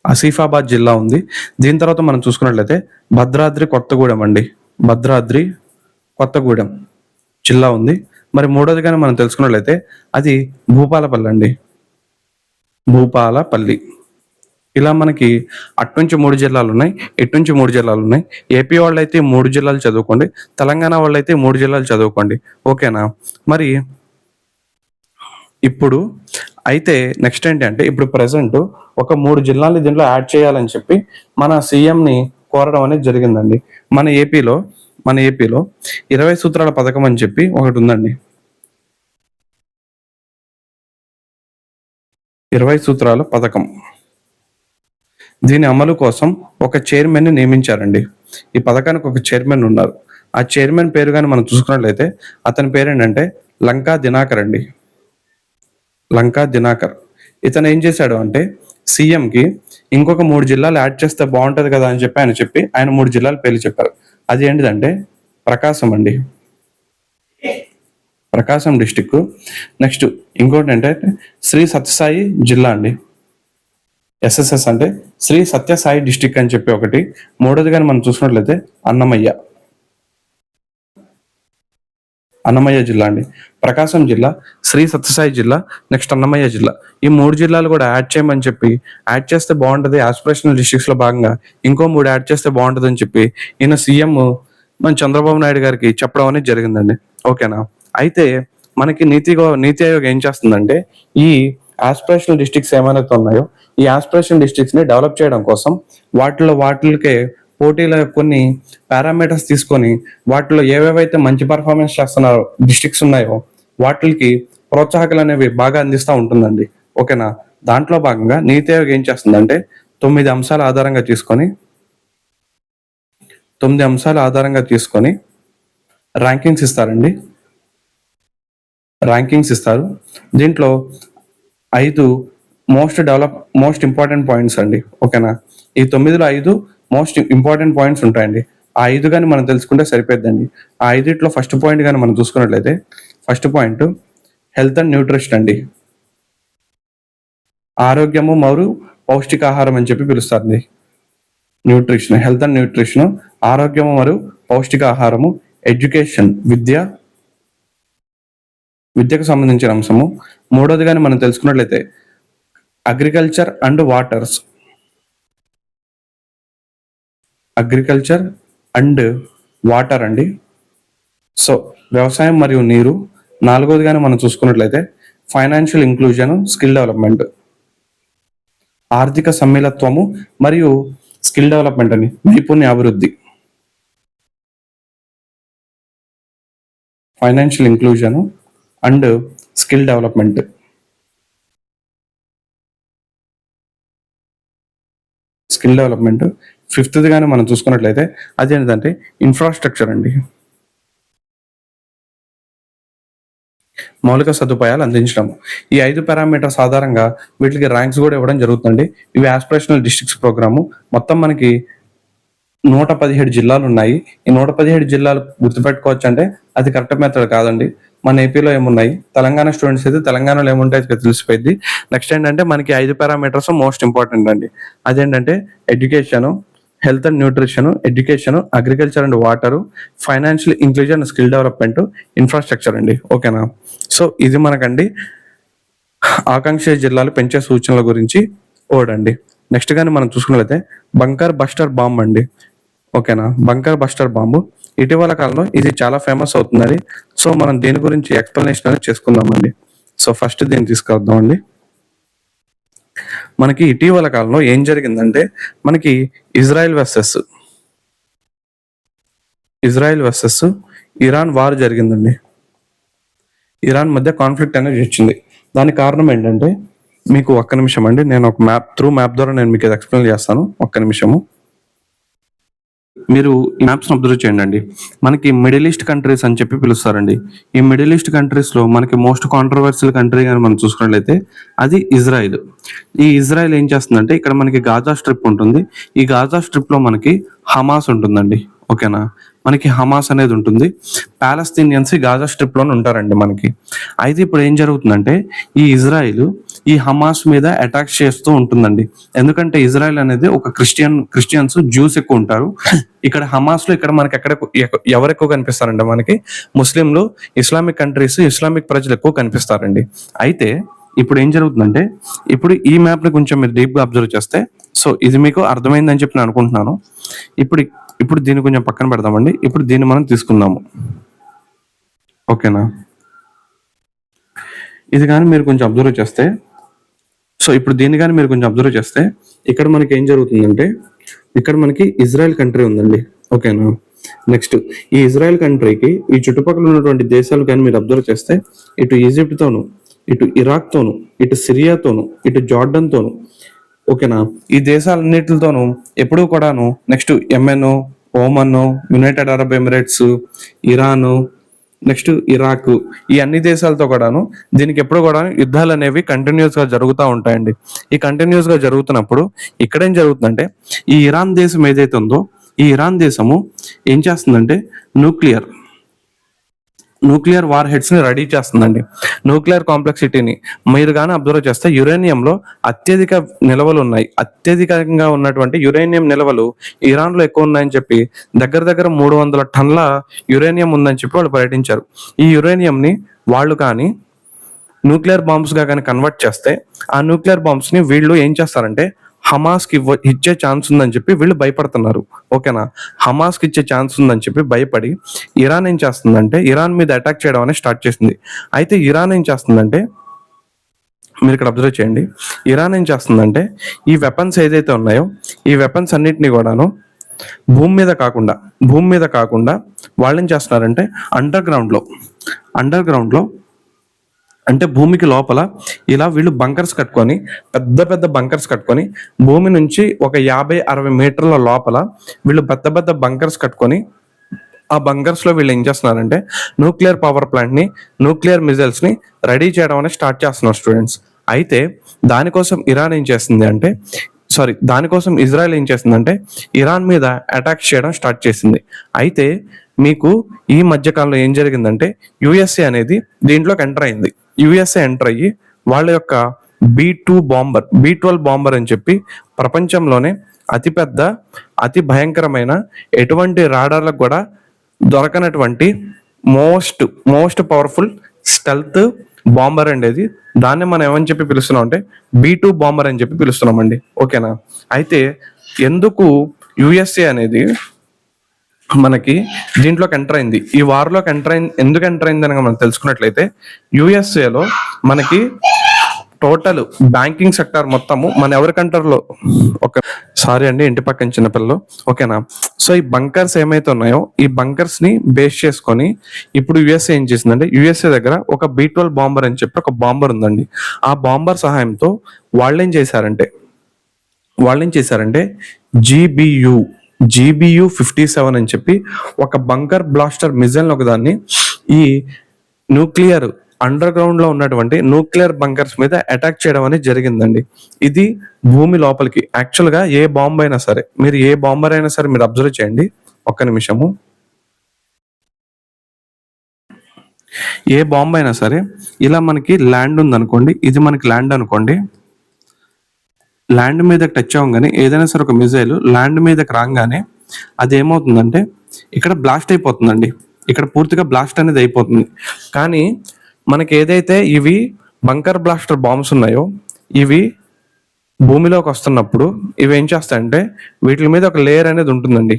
ఆసిఫాబాద్ జిల్లా ఉంది. దీని తర్వాత మనం చూసుకున్నట్లయితే భద్రాద్రి కొత్తగూడెం జిల్లా ఉంది. మరి మూడోది కానీ మనం తెలుసుకున్నట్లయితే అది భూపాలపల్లి. ఇలా మనకి అట్నుంచి 3 జిల్లాలు ఉన్నాయి, ఇట్నుంచి 3 జిల్లాలు ఉన్నాయి. ఏపీ వాళ్ళు అయితే 3 జిల్లాలు చదువుకోండి, తెలంగాణ వాళ్ళు అయితే 3 జిల్లాలు చదువుకోండి. ఓకేనా. మరి ఇప్పుడు అయితే నెక్స్ట్ ఏంటంటే ఇప్పుడు ప్రెసెంట్ ఒక 3 జిల్లాల్ని దీంట్లో యాడ్ చేయాలని చెప్పి మన సీఎంని కోరడం అనేది జరిగిందండి. మన ఏపీలో 20 సూత్రాల పథకం అని చెప్పి ఒకటి ఉందండి. 20 సూత్రాల పథకం, దీని అమలు కోసం ఒక చైర్మన్ ని నియమించారండి. ఈ పథకానికి ఒక చైర్మన్ ఉన్నారు. ఆ చైర్మన్ పేరు కానీ మనం చూసుకున్నట్లయితే అతని పేరు ఏంటంటే లంకా దినాకర్. ఇతను ఏం చేశాడు అంటే సీఎం కి ఇంకొక 3 జిల్లాలు యాడ్ చేస్తే బాగుంటది కదా అని చెప్పి ఆయన 3 జిల్లాల పేర్లు చెప్పారు. అది ఏంటిదంటే ప్రకాశం డిస్టిక్. నెక్స్ట్ ఇంకోటి ఏంటంటే శ్రీ సత్యసాయి జిల్లా అండి. SSS అంటే శ్రీ సత్యసాయి డిస్టిక్ అని చెప్పి ఒకటి. మూడోది కానీ మనం చూసుకున్నట్లయితే అన్నమయ్య జిల్లా అండి. ప్రకాశం జిల్లా, శ్రీ సత్యసాయి జిల్లా, నెక్స్ట్ అన్నమయ్య జిల్లా. ఈ 3 జిల్లాలు కూడా యాడ్ చేయమని చెప్పి యాడ్ చేస్తే బాగుంటది, ఆస్పిరేషనల్ డిస్ట్రిక్ట్స్ లో భాగంగా ఇంకో 3 యాడ్ చేస్తే బాగుంటది అని చెప్పి ఈయన సీఎం మన చంద్రబాబు నాయుడు గారికి చెప్పడం అనేది జరిగిందండి. ఓకేనా. అయితే మనకి నీతి ఆయోగ్ ఏం చేస్తుందంటే ఈ ఆస్పిరేషనల్ డిస్ట్రిక్ట్స్ ఏమైతే ఉన్నాయో ఈ ఆస్పిరేషనల్ డిస్ట్రిక్ట్స్ ని డెవలప్ చేయడం కోసం వాటికే పోటీల కొన్ని పారామీటర్స్ తీసుకొని వాటిలో ఏవేవైతే మంచి పర్ఫార్మెన్స్ చేస్తున్నారో డిస్ట్రిక్ట్స్ ఉన్నాయో వాటికి ప్రోత్సాహకాలు అనేవి బాగా అందిస్తూ ఉంటుందండి. ఓకేనా. దాంట్లో భాగంగా నీతి ఆయోగ్ ఏం చేస్తుందంటే 9 అంశాల ఆధారంగా తీసుకొని ర్యాంకింగ్స్ ఇస్తారు. దీంట్లో 5 మోస్ట్ ఇంపార్టెంట్ పాయింట్స్ అండి. ఓకేనా, ఈ 9లో 5 మోస్ట్ ఇంపార్టెంట్ పాయింట్స్ ఉంటాయండి. ఆ 5 కానీ మనం తెలుసుకుంటే సరిపోద్దండి. ఆ 5లో ఫస్ట్ పాయింట్ కానీ మనం చూసుకున్నట్లయితే, first point health and nutrition అండి. ఆరోగ్యము మరియు పౌష్టికాహారం అని చెప్పి పిలుస్తుంది. న్యూట్రిషన్, హెల్త్ అండ్ న్యూట్రిషన్, ఆరోగ్యము మరియు పౌష్టికాహారము, ఎడ్యుకేషన్, విద్యకు సంబంధించిన అంశము. మూడోది కానీ మనం తెలుసుకున్నట్లయితే అగ్రికల్చర్ అండ్ వాటర్ అండి. సో వ్యవసాయం మరియు నీరు. నాలుగోది కానీ మనం చూసుకున్నట్లయితే ఫైనాన్షియల్ ఇంక్లూజన్, స్కిల్ డెవలప్మెంట్, ఆర్థిక సమ్మిళత్వము మరియు స్కిల్ డెవలప్మెంట్ అని, నైపుణ్య అభివృద్ధి. Financial inclusion and skill development. ఫిఫ్త్ది కానీ మనం చూసుకున్నట్లయితే అదేంటంటే ఇన్ఫ్రాస్ట్రక్చర్ అండి. మౌలిక సదుపాయాలు అందించడం. ఈ 5 పారామీటర్స్ ఆధారంగా వీటికి ర్యాంక్స్ కూడా ఇవ్వడం జరుగుతుంది. ఇవి ఆస్పిరేషనల్ డిస్ట్రిక్ట్స్ ప్రోగ్రాము. మొత్తం మనకి 117 జిల్లాలు ఉన్నాయి. ఈ 117 జిల్లాలు గుర్తుపెట్టుకోవచ్చు అంటే అది కరెక్ట్ మెథడ్ కాదండి. మన ఏపీలో ఏమున్నాయి, తెలంగాణ స్టూడెంట్స్ అయితే తెలంగాణలో ఏముంటాయి తెలిసిపోయింది. నెక్స్ట్ ఏంటంటే మనకి 5 పారామీటర్స్ మోస్ట్ ఇంపార్టెంట్ అండి. అదేంటంటే education, health and nutrition, education, agriculture and water, financial inclusion, skill development, infrastructure అండి. ఓకేనా, సో ఇది మనకండి ఆకాంక్ష జిల్లాలు పెంచే సూచనల గురించి ఓడండి. నెక్స్ట్ కానీ మనం చూసుకున్నట్లయితే బంకర్ బస్టర్ బాంబ్ అండి. ఓకేనా, బంకర్ బస్టర్ బాంబు ఇటీవల కాలంలో ఇది చాలా ఫేమస్ అవుతుందండి. సో మనం దీని గురించి ఎక్స్ప్లెనేషన్ అనేది చేసుకుందామండి. సో ఫస్ట్ దీన్ని తీసుకొద్దామండి. మనకి ఇటీవల కాలంలో ఏం జరిగిందంటే మనకి ఇజ్రాయెల్ వర్సెస్ ఇరాన్ వార్ జరిగిందండి. ఇరాన్ మధ్య కాన్ఫ్లిక్ట్ అనేది వచ్చింది. దానికి కారణం ఏంటంటే మీకు ఒక్క నిమిషం అండి, నేను ఒక మ్యాప్ ద్వారా నేను మీకు ఎక్స్ప్లెయిన్ చేస్తాను. ఒక్క నిమిషము. మీరు ఈ మ్యాప్స్ అబ్జర్వ్ చేయండి అండి. మనకి మిడిల్ ఈస్ట్ కంట్రీస్ అని చెప్పి పిలుస్తారండి. ఈ మిడిల్ ఈస్ట్ కంట్రీస్ లో మనకి మోస్ట్ కాంట్రవర్షియల్ కంట్రీ కానీ మనం చూసుకున్నట్లయితే అది ఇజ్రాయిల్. ఈ ఇజ్రాయిల్ ఏం చేస్తుందంటే ఇక్కడ మనకి గాజా స్ట్రిప్ ఉంటుంది. ఈ గాజా స్ట్రిప్ లో మనకి హమాస్ ఉంటుందండి. ఓకేనా, మనకి హమాస్ అనేది ఉంటుంది. పాలస్తీనియన్స్ గాజా స్ట్రిప్ లోనే ఉంటారండి మనకి. అయితే ఇప్పుడు ఏం జరుగుతుందంటే ఈ ఇజ్రాయిల్ ఈ హమాస్ మీద అటాక్ చేస్తూ ఉంటుందండి. ఎందుకంటే ఇజ్రాయిల్ అనేది ఒక క్రిస్టియన్స్, జ్యూస్ ఎక్కువ ఉంటారు. ఇక్కడ హమాస్ లో ఇక్కడ మనకి ఎవరు ఎక్కువ కనిపిస్తారండి, మనకి ముస్లింలు, ఇస్లామిక్ కంట్రీస్, ఇస్లామిక్ ప్రజలు ఎక్కువ కనిపిస్తారండి. అయితే ఇప్పుడు ఏం జరుగుతుందంటే ఇప్పుడు ఈ మ్యాప్ ని కొంచెం మీరు డీప్ గా అబ్జర్వ్ చేస్తే, సో ఇది మీకు అర్థమైందని చెప్పి నేను అనుకుంటున్నాను. ఇప్పుడు దీన్ని కొంచెం పక్కన పెడదామండి. ఇప్పుడు దీన్ని మనం తీసుకుందాము. ఓకేనా, ఇది కానీ మీరు కొంచెం అబ్జర్వ్ చేస్తే, సో ఇప్పుడు దీన్ని కానీ మీరు కొంచెం అబ్జర్వ్ చేస్తే ఇక్కడ మనకి ఏం జరుగుతుందంటే ఇక్కడ మనకి ఇజ్రాయెల్ కంట్రీ ఉందండి. ఓకేనా, నెక్స్ట్ ఈ ఇజ్రాయెల్ కంట్రీకి ఈ చుట్టుపక్కల ఉన్నటువంటి దేశాలు కానీ మీరు అబ్జర్వ్ చేస్తే ఇటు ఈజిప్ట్ తోను, ఇటు ఇరాక్ తోను, ఇటు సిరియాతోను, ఇటు జార్డన్ తోను, ఓకేనా, ఈ దేశాలన్నిటితోనూ ఎప్పుడూ కూడాను next Yemen, Oman, United Arab Emirates, Iran, next Iraq, ఈ అన్ని దేశాలతో కూడాను దీనికి ఎప్పుడు కూడా యుద్ధాలు అనేవి కంటిన్యూస్ గా జరుగుతూ ఉంటాయండి. ఈ కంటిన్యూస్ గా జరుగుతున్నప్పుడు ఇక్కడేం జరుగుతుందంటే ఈ ఇరాన్ దేశం ఏదైతే ఉందో ఈ ఇరాన్ దేశము ఏం చేస్తుందంటే న్యూక్లియర్ వార్ హెడ్స్ ని రెడీ చేస్తుందండి. న్యూక్లియర్ కాంప్లెక్సిటీని మీరు కానీ అబ్జర్వ్ చేస్తే యురేనియంలో అత్యధిక నిల్వలు ఉన్నాయి. అత్యధికంగా ఉన్నటువంటి యురేనియం నిల్వలు ఇరాన్ లో ఎక్కువ ఉన్నాయని చెప్పి దగ్గర 300 టన్నుల యురేనియం ఉందని చెప్పి వాళ్ళు ప్రకటించారు. ఈ యురేనియం ని వాళ్ళు కానీ న్యూక్లియర్ బాంబ్స్ గా కానీ కన్వర్ట్ చేస్తే ఆ న్యూక్లియర్ బాంబ్స్ ని వీళ్ళు ఏం చేస్తారంటే హమాస్ కి ఇచ్చే ఛాన్స్ ఉందని చెప్పి వీళ్ళు భయపడుతున్నారు. ఓకేనా, హమాస్ కి ఇచ్చే ఛాన్స్ ఉందని చెప్పి భయపడి ఇరాన్ ఏం చేస్తుందంటే ఇరాన్ మీద అటాక్ చేయడం అనేది స్టార్ట్ చేసింది. అయితే ఇరాన్ ఏం చేస్తుందంటే మీరు ఇక్కడ అబ్జర్వ్ చేయండి, ఇరాన్ ఏం చేస్తుందంటే ఈ వెపన్స్ ఏదైతే ఉన్నాయో ఈ వెపన్స్ అన్నిటిని కూడాను భూమి మీద కాకుండా వాళ్ళు ఏం చేస్తున్నారంటే అండర్ గ్రౌండ్ లో అంటే భూమికి లోపల ఇలా వీళ్ళు బంకర్స్ కట్టుకొని పెద్ద బంకర్స్ కట్టుకొని భూమి నుంచి ఒక 50-60 మీటర్ల లోపల వీళ్ళు పెద్ద బంకర్స్ కట్టుకొని ఆ బంకర్స్ లో వీళ్ళు ఏం చేస్తున్నారంటే న్యూక్లియర్ పవర్ ప్లాంట్ ని, న్యూక్లియర్ మిజైల్స్ ని రెడీ చేయడం అనేది స్టార్ట్ చేస్తున్నారు స్టూడెంట్స్. అయితే దానికోసం ఇజ్రాయెల్ ఏం చేస్తుందంటే ఇరాన్ మీద అటాక్ చేయడం స్టార్ట్ చేసింది. అయితే మీకు ఈ మధ్యకాలంలో ఏం జరిగిందంటే యుఎస్ఏ అనేది దీంట్లోకి ఎంటర్ అయింది. యుఎస్ఏ ఎంటర్ అయ్యి వాళ్ళ యొక్క B12 బాంబర్ అని చెప్పి ప్రపంచంలోనే అతిపెద్ద, అతి భయంకరమైన, ఎటువంటి రాడార్లకు కూడా దొరకనటువంటి మోస్ట్ పవర్ఫుల్ స్టెల్త్ బాంబర్ అండి అది. దాన్ని మనం ఏమని చెప్పి పిలుస్తున్నాం అంటే B2 బాంబర్ అని చెప్పి పిలుస్తున్నామండి. ఓకేనా? అయితే ఎందుకు యుఎస్ఏ అనేది మనకి దీంట్లోకి ఎంటర్ అయింది, ఈ వార్లోకి ఎందుకు ఎంటర్ అయింది అని మనం తెలుసుకున్నట్లయితే, యుఎస్ఏలో మనకి టోటల్ బ్యాంకింగ్ సెక్టర్ మొత్తము మన ఎవరి కంట్రీలో సారీ అండి, ఇంటి పక్కన చిన్నపిల్లలు. ఓకేనా? సో ఈ బంకర్స్ ఏమైతే ఉన్నాయో ఈ బంకర్స్ ని బేస్ చేసుకొని ఇప్పుడు యుఎస్ఏ ఏం చేసిందంటే, యుఎస్ఏ దగ్గర ఒక B12 బాంబర్ అని చెప్పి ఒక బాంబర్ ఉందండి. ఆ బాంబర్ సహాయంతో వాళ్ళేం చేశారంటే GBU 57 అని చెప్పి ఒక బంకర్ బ్లాస్టర్ మిజైల్ ఒకదాన్ని ఈ న్యూక్లియర్ అండర్ గ్రౌండ్ లో ఉన్నటువంటి న్యూక్లియర్ బంకర్స్ మీద అటాక్ చేయడం అనేది జరిగిందండి. ఇది భూమి లోపలికి యాక్చువల్ గా ఏ బాంబర్ అయినా సరే మీరు అబ్జర్వ్ చేయండి ఒక్క నిమిషము. ఏ బాంబ్ అయినా సరే ఇలా మనకి ల్యాండ్ ఉందనుకోండి, ఇది మనకి ల్యాండ్ అనుకోండి, ల్యాండ్ మీద టచ్ అవ్వగానే ఏదైనా సరే ఒక మిజైల్ ల్యాండ్ మీదకి రాగానే అది ఏమవుతుందంటే ఇక్కడ బ్లాస్ట్ అయిపోతుందండి. ఇక్కడ పూర్తిగా బ్లాస్ట్ అనేది అయిపోతుంది. కానీ మనకి ఏదైతే ఇవి బంకర్ బ్లాస్టర్ బాంబ్స్ ఉన్నాయో ఇవి భూమిలోకి వస్తున్నప్పుడు ఇవి ఏం చేస్తాయంటే వీటి మీద ఒక లేయర్ అనేది ఉంటుందండి.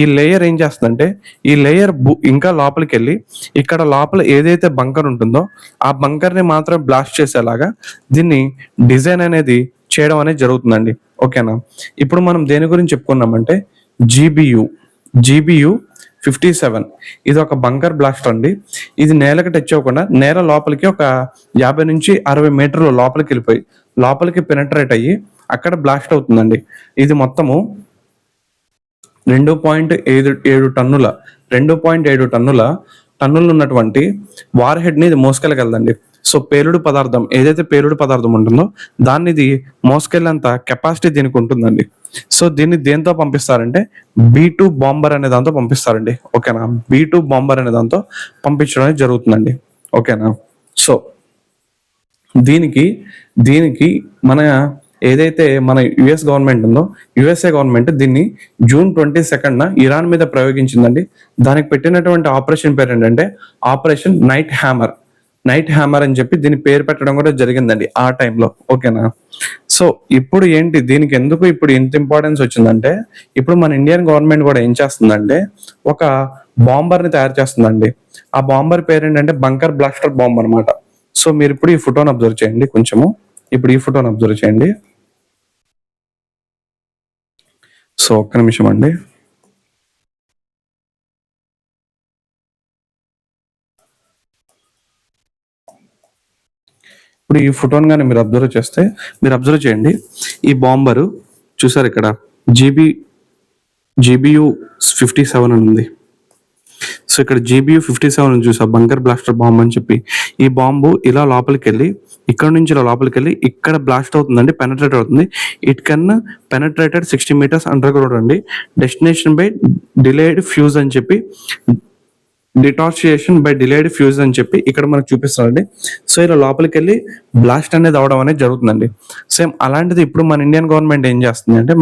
ఈ లేయర్ ఏం చేస్తుందంటే ఈ లేయర్ ఇంకా లోపలికి వెళ్ళి ఇక్కడ లోపల ఏదైతే బంకర్ ఉంటుందో ఆ బంకర్ని మాత్రం బ్లాస్ట్ చేసేలాగా దీన్ని డిజైన్ అనేది చేయడం అనేది జరుగుతుందండి. ఓకేనా? ఇప్పుడు మనం దేని గురించి చెప్పుకున్నామంటే GBU 57 ఇది ఒక బంకర్ బ్లాస్టర్ అండి. ఇది నేలకు టచ్ అవ్వకుండా నేల లోపలికి ఒక 50 నుంచి 60 మీటర్లు లోపలికి పెనట్రేట్ అయ్యి అక్కడ బ్లాస్ట్ అవుతుందండి. ఇది మొత్తము 2.7 టన్నులు ఉన్నటువంటి వార్ హెడ్ ని ఇది మోసుకెళ్ళగలదండి. సో ఏదైతే పేలుడు పదార్థం ఉంటుందో దాన్ని ఇది మోసుకెళ్ళేంత కెపాసిటీ దీనికి ఉంటుందండి. సో దీన్ని దేంతో పంపిస్తారంటే B2 బాంబర్ అనే దాంతో పంపిస్తారండి. ఓకేనా? B2 బాంబర్ అనే దాంతో పంపించడం అనేది జరుగుతుందండి. ఓకేనా? సో దీనికి మన ఏదైతే మన యుఎస్ఏ గవర్నమెంట్ దీన్ని June 22 ఇరాన్ మీద ప్రయోగించిందండి. దానికి పెట్టినటువంటి ఆపరేషన్ పేరు ఏంటంటే ఆపరేషన్ నైట్ హ్యామర్ అని చెప్పి దీని పేరు పెట్టడం కూడా జరిగిందండి ఆ టైంలో. ఓకేనా? సో ఇప్పుడు ఏంటి దీనికి ఎందుకు ఇప్పుడు ఇంత ఇంపార్టెన్స్ వచ్చిందంటే, ఇప్పుడు మన ఇండియన్ గవర్నమెంట్ కూడా ఏం చేస్తుందంటే ఒక బాంబర్ ని తయారు చేస్తుందండి. ఆ బాంబర్ పేరు ఏంటంటే బంకర్ బ్లాస్టర్ బాంబ్ అనమాట. సో మీరు ఇప్పుడు ఈ ఫోటోని అబ్జర్వ్ చేయండి సో ఒక్క నిమిషం అండి. ఇప్పుడు ఈ ఫోటోని కానీ మీరు అబ్జర్వ్ చేయండి. ఈ బాంబరు చూసారు ఇక్కడ GBU 57 అని ఉంది. సో ఇక్కడ GBU 57 చూసా బంకర్ బ్లాస్టర్ బాంబ్ అని చెప్పి. ఈ బాంబు ఇలా లోపలికి వెళ్ళి ఇక్కడ బ్లాస్ట్ అవుతుందండి, పెనట్రేట్ అవుతుంది. It can penetrated 60 meters under ground అండి. డెస్టినేషన్ బై డిలేడ్ ఫ్యూజ్ అని చెప్పి డిటార్షియేషన్ బై డిలేడ్ ఫ్యూజ్ అని చెప్పి ఇక్కడ మనకు చూపిస్తారండి. సో ఇలా లోపలికి వెళ్ళి బ్లాస్ట్ అనేది అవడం అనేది జరుగుతుందండి. సేమ్ అలాంటిది ఇప్పుడు మన ఇండియన్ గవర్నమెంట్ ఏం చేస్తుంది అంటే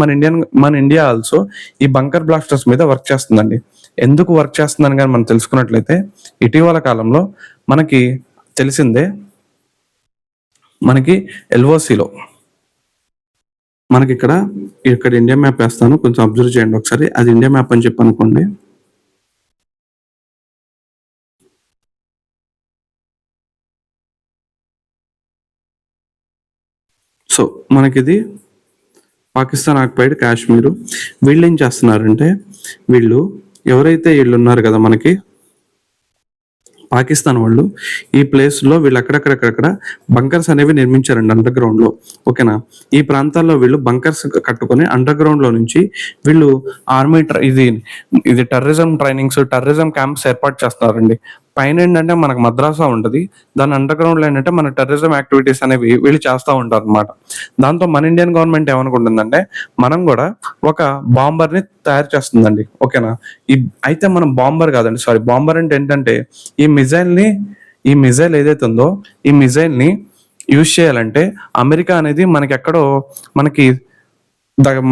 మన ఇండియా ఆల్సో ఈ బంకర్ బ్లాస్టర్స్ మీద వర్క్ చేస్తుందండి. ఎందుకు వర్క్ చేస్తుందని కానీ మనం తెలుసుకున్నట్లయితే ఇటీవల కాలంలో మనకి తెలిసిందే, మనకి LOCలో మనకి ఇక్కడ ఇండియా మ్యాప్ వేస్తాను, కొంచెం అబ్జర్వ్ చేయండి ఒకసారి. అది ఇండియా మ్యాప్ అని చెప్పి అనుకోండి. సో మనకిది పాకిస్తాన్ ఆక్యుపైడ్ కాశ్మీర్. వీళ్ళు ఏం చేస్తున్నారంటే ఎవరైతే వీళ్ళు ఉన్నారు కదా మనకి పాకిస్తాన్ వాళ్ళు, ఈ ప్లేస్ లో వీళ్ళు అక్కడక్కడ బంకర్స్ అనేవి నిర్మించారండి అండర్ గ్రౌండ్ లో. ఓకేనా? ఈ ప్రాంతాల్లో వీళ్ళు బంకర్స్ కట్టుకొని అండర్ గ్రౌండ్ లో నుంచి వీళ్ళు ఆర్మీ ఇది టెర్రరిజం ట్రైనింగ్స్, టెర్రరిజం క్యాంప్స్ ఏర్పాటు చేస్తున్నారండి. పైన ఏంటంటే మనకు మద్రాసా ఉంటుంది, దాని అండర్ గ్రౌండ్లో ఏంటంటే మన టెర్రరిజం యాక్టివిటీస్ అనేవి వీళ్ళు చేస్తూ ఉంటారు అనమాట. దాంతో మన ఇండియన్ గవర్నమెంట్ ఏమనుకుంటుందంటే మనం కూడా ఒక బాంబర్ని తయారు చేస్తుందండి. ఓకేనా. ఈ అయితే మనం బాంబర్ కాదండి, సారీ, బాంబర్ అంటే ఏంటంటే ఈ మిజైల్ ఏదైతే ఉందో ఈ మిజైల్ని యూజ్ చేయాలంటే అమెరికా అనేది మనకి ఎక్కడో మనకి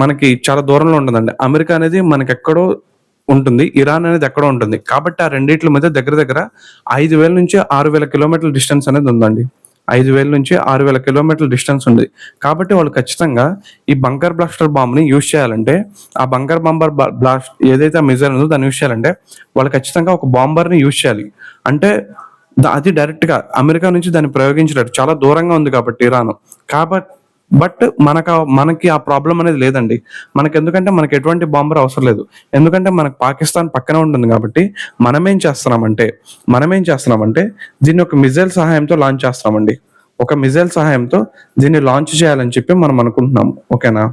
మనకి చాలా దూరంలో ఉంటుందండి. అమెరికా అనేది మనకి ఎక్కడో ఉంటుంది, ఇరాన్ అనేది ఎక్కడో ఉంటుంది. కాబట్టి ఆ రెండిట్ల మధ్య దగ్గర దగ్గర 5,000 నుంచి 6,000 కిలోమీటర్ల డిస్టెన్స్ అనేది ఉందండి. 5,000 నుంచి 6,000 కిలోమీటర్ల డిస్టెన్స్ ఉంది. కాబట్టి వాళ్ళు ఖచ్చితంగా ఈ బంకర్ బ్లాస్టర్ బాంబ్ని యూజ్ చేయాలంటే, ఆ బంకర్ బాంబర్ బ్లాస్ట్ ఏదైతే మిజైల్ ఉందో దాన్ని యూజ్ చేయాలంటే వాళ్ళు ఖచ్చితంగా ఒక బాంబర్ని యూజ్ చేయాలి. అంటే అది డైరెక్ట్ గా అమెరికా నుంచి దాన్ని ప్రయోగించలేరు, చాలా దూరంగా ఉంది కాబట్టి ఇరాన్. కాబట్టి బట్ మనకి ఆ ప్రాబ్లం అనేది లేదండి. మనకి ఎందుకంటే మనకి ఎటువంటి బాంబర్ అవసరం లేదు. ఎందుకంటే మనకు పాకిస్తాన్ పక్కనే ఉంటుంది కాబట్టి మనం ఏం చేస్తున్నామంటే దీన్ని ఒక మిజైల్ సహాయంతో లాంచ్ చేస్తున్నామండి. ఒక మిజైల్ సహాయంతో దీన్ని లాంచ్ చేయాలని చెప్పి మనం అనుకుంటున్నాము. ఓకేనా.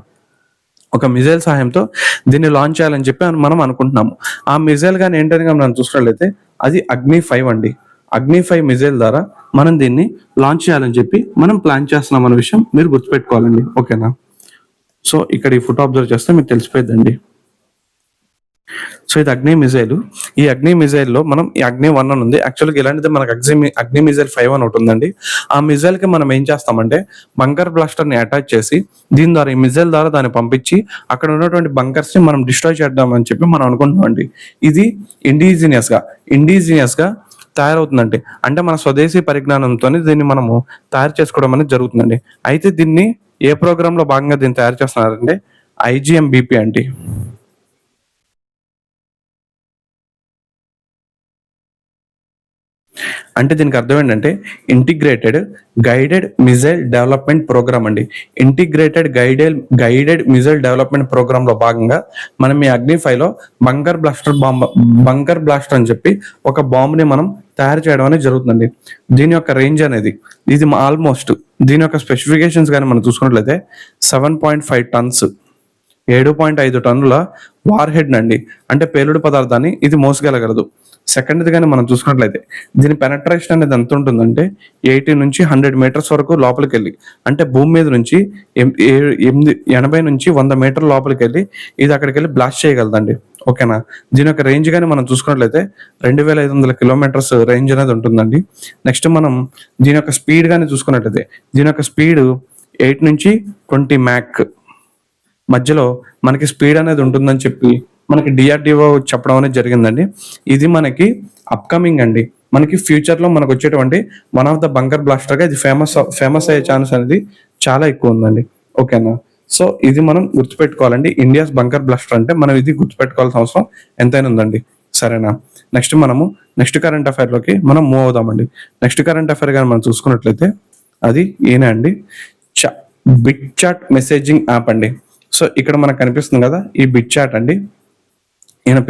ఒక మిజైల్ సహాయంతో దీన్ని లాంచ్ చేయాలని చెప్పి మనం అనుకుంటున్నాము. ఆ మిజైల్ కానీ ఏంటని మనం చూసినట్లయితే అది అగ్ని-5 అండి. అగ్ని-5 మిజైల్ ద్వారా మనం దీన్ని లాంచ్ చేయాలని చెప్పి మనం ప్లాన్ చేస్తున్నాం అనే విషయం మీరు గుర్తుపెట్టుకోవాలండి. ఓకేనా. సో ఇక్కడ ఈ ఫోటో అబ్జర్వ్ చేస్తే మీకు తెలిసిపోయిందండి. సో ఇది అగ్ని మిజైల్. ఈ అగ్ని మిజైల్లో మనం ఈ అగ్ని-1 అని ఉంది. యాక్చువల్గా ఇలాంటిది మనకు అగ్ని మిజైల్ 5 అని ఒకటి ఉందండి. ఆ మిజైల్ కి మనం ఏం చేస్తామంటే బంకర్ బ్లాస్టర్ ని అటాచ్ చేసి దీని ద్వారా ఈ మిజైల్ ద్వారా దాన్ని పంపించి అక్కడ ఉన్నటువంటి బంకర్స్ ని మనం డిస్ట్రాయ్ చేద్దామని చెప్పి మనం అనుకుంటున్నామండి. ఇది ఇండిజినియస్ గా తయారవుతుందండి. అంటే మన స్వదేశీ పరిజ్ఞానంతో దీన్ని మనము తయారు చేసుకోవడం అనేది జరుగుతుందండి. అయితే దీన్ని ఏ ప్రోగ్రామ్ లో భాగంగా దీన్ని తయారు చేస్తున్నారంటే IGMBP అండి. అంటే దీనికి అర్థం ఏంటంటే integrated guided missile development program అండి. Integrated guided missile development program లో భాగంగా మనం ఈ అగ్ని-5లో బంకర్ బ్లాస్టర్ అని చెప్పి ఒక బాంబ్ ని మనం తయారు చేయడం అనేది జరుగుతుందండి. దీని యొక్క రేంజ్ అనేది ఇది ఆల్మోస్ట్ దీని యొక్క స్పెసిఫికేషన్స్ కానీ మనం చూసుకున్నట్లయితే 7.5 టన్స్ 7.5 టన్నుల వార్ హెడ్ అండి. అంటే పేలుడు పదార్థాన్ని ఇది మోసగలగలదు. సెకండ్ది కానీ మనం చూసుకున్నట్లయితే దీని పెనట్రేషన్ అనేది ఎంత ఉంటుందంటే 80 నుంచి 100 మీటర్స్ వరకు లోపలికి వెళ్ళి, అంటే భూమి మీద నుంచి 80 నుంచి 100 మీటర్ల లోపలికి వెళ్ళి ఇది అక్కడికి వెళ్ళి బ్లాస్ట్ చేయగలదండి. ఓకేనా. దీని యొక్క రేంజ్ కానీ మనం చూసుకున్నట్లయితే 2,500 కిలోమీటర్స్ రేంజ్ అనేది ఉంటుందండి. నెక్స్ట్ మనం దీని యొక్క స్పీడ్ కానీ చూసుకున్నట్లయితే దీని యొక్క స్పీడ్ 8 నుంచి 20 మ్యాక్ మధ్యలో మనకి స్పీడ్ అనేది ఉంటుందని చెప్పి మనకి DRDO చెప్పడం అనేది జరిగిందండి. ఇది మనకి అప్కమింగ్ అండి. మనకి ఫ్యూచర్ లో మనకు వచ్చేటువంటి one of the bunker blaster గా ఇది ఫేమస్ అయ్యే ఛాన్స్ అనేది చాలా ఎక్కువ ఉందండి. ఓకేనా. సో ఇది మనం గుర్తుపెట్టుకోవాలండి. ఇండియాస్ బంకర్ బ్లాస్టర్ అంటే మనం ఇది గుర్తుపెట్టుకోవాల్సిన అవసరం ఎంతైనా ఉందండి. సరేనా. నెక్స్ట్ కరెంట్ అఫైర్ లోకి మనం మూవ్ అవుదామండి. నెక్స్ట్ కరెంట్ అఫైర్ కానీ మనం చూసుకున్నట్లయితే అది ఈయన అండి, బిట్ చాట్ మెసేజింగ్ యాప్ అండి. సో ఇక్కడ మనకు కనిపిస్తుంది కదా ఈ బిట్ చాట్ అండి. ఈయన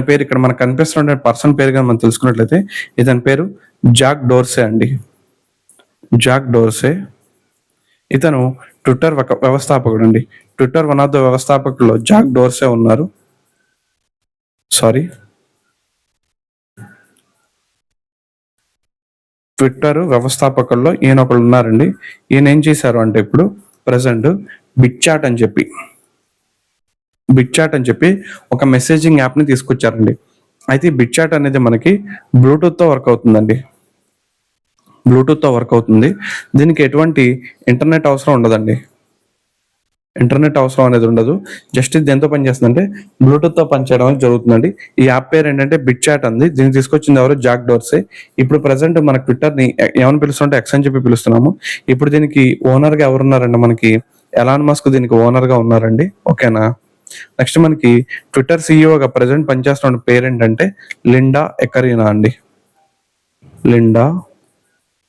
పేరు ఇక్కడ మనకు కనిపిస్తున్న పర్సన్ పేరు కానీ మనం తెలుసుకున్నట్లయితే ఇతని పేరు జాక్ డోర్సే అండి. జాక్ డోర్సే ఇతను ట్విట్టర్ వ్యవస్థాపకుడు అండి. ట్విట్టర్ వన్ ఆఫ్ ద వ్యవస్థాపకుల్లో జాక్ డోర్సే ఉన్నారు. ట్విట్టర్ వ్యవస్థాపకుల్లో ఈయన ఒకళ్ళు ఉన్నారండి. ఈయన ఏం చేశారు అంటే ఇప్పుడు ప్రజెంట్ బిట్ చాట్ అని చెప్పి ఒక మెసేజింగ్ యాప్ ని తీసుకొచ్చారండి. అయితే బిట్ చాట్ అనేది మనకి బ్లూటూత్ తో వర్క్ అవుతుందండి. దీనికి ఎటువంటి ఇంటర్నెట్ అవసరం ఉండదండి. జస్ట్ ఇది ఎంతో పనిచేస్తుందంటే బ్లూటూత్ తో పనిచేయడం అనేది జరుగుతుందండి. ఈ యాప్ పేరు ఏంటంటే బిట్ చాట్ అంది. దీన్ని తీసుకొచ్చింది ఎవరు? Jack Dorsey. ఇప్పుడు ప్రెసెంట్ మన ట్విట్టర్ ని ఏమని పిలుస్తుంటే ఎక్స్ అని చెప్పి పిలుస్తున్నాము. ఇప్పుడు దీనికి ఓనర్ గా ఎవరున్నారండి? మనకి ఎలాన్ మస్క్ దీనికి ఓనర్ గా ఉన్నారండి. ఓకేనా. నెక్స్ట్ మనకి ట్విట్టర్ సిఇఓగా ప్రెసెంట్ పనిచేస్తున్న పేరు ఏంటంటే లిండా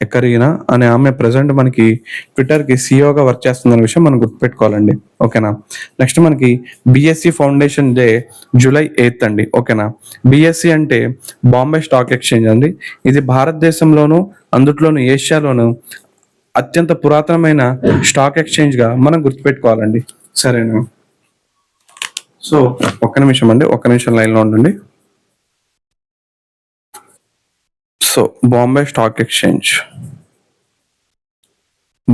ఎకరీనా అనే ఆమె ప్రెసెంట్ మనకి ట్విట్టర్ కి సిఇఓగా వర్క్ చేస్తుందనే విషయం మనం గుర్తుపెట్టుకోవాలండి. ఓకేనా. నెక్స్ట్ మనకి BSE foundation day July 8th అండి. ఓకేనా. BSE అంటే బాంబే స్టాక్ ఎక్స్చేంజ్ అండి. ఇది భారతదేశంలోను అందుట్లోను ఏషియాలోను అత్యంత పురాతనమైన స్టాక్ ఎక్స్చేంజ్ గా మనం గుర్తుపెట్టుకోవాలండి. సరేనా. సో ఒక్క నిమిషం లైన్ లో ఉండండి. So Bombay stock exchange,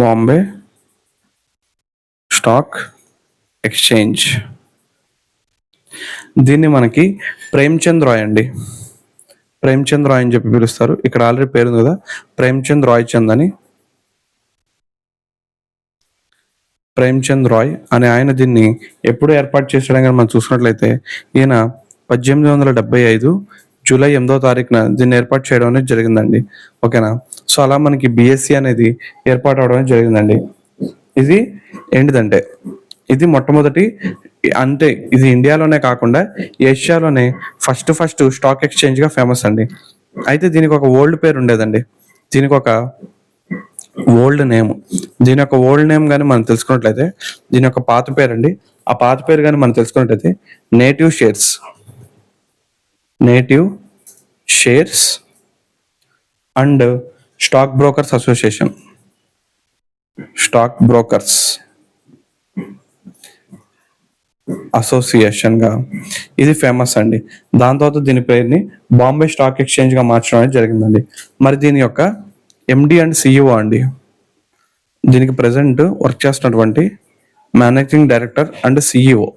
Bombay stock exchange. దీన్ని మనకి ప్రేమ్చంద్ రాయ్ అండి, ప్రేమ్చంద్ రాయ్ అని చెప్పి పిలుస్తారు. ఇక్కడ ఆల్రెడీ పేరు ఉంది కదా, ప్రేమ్చంద్ రాయ్ చంద్ అని. ప్రేమ్చంద్ రాయ్ అనే ఆయన దీన్ని ఎప్పుడు ఏర్పాటు చేసాడని మనం చూసినట్లయితే ఈయన 1875 జూలై 8వ తారీఖున దీన్ని ఏర్పాటు చేయడం అనేది జరిగిందండి. ఓకేనా. సో అలా మనకి బిఎస్సి అనేది ఏర్పాటు అవడం అనేది జరిగిందండి. ఇది ఏంటిదంటే ఇది మొట్టమొదటి, అంటే ఇది ఇండియాలోనే కాకుండా ఏషియాలోనే ఫస్ట్ స్టాక్ ఎక్స్చేంజ్ గా ఫేమస్ అండి. అయితే దీనికి ఒక ఓల్డ్ పేరు ఉండేదండి, దీనికి ఒక ఓల్డ్ నేమ్. దీని యొక్క ఓల్డ్ నేమ్ కానీ మనం తెలుసుకున్నట్లయితే, దీని యొక్క పాత పేరు అండి, ఆ పాత పేరు కానీ మనం తెలుసుకున్నట్లయితే native shares and stock brokers association, stock brokers association గా ఇది ఫేమస్ అండి. దాని తర్వాత దీని పేరుని బాంబే స్టాక్ ఎక్స్చేంజ్ గా మార్చడం అనేది జరిగిందండి. మరి దీని యొక్క ఎండి అండ్ సిఇఓ అండి, దీనికి ప్రెసెంట్ వర్క్ చేస్తున్నటువంటి మేనేజింగ్ డైరెక్టర్ అండ్ సిఇఓ.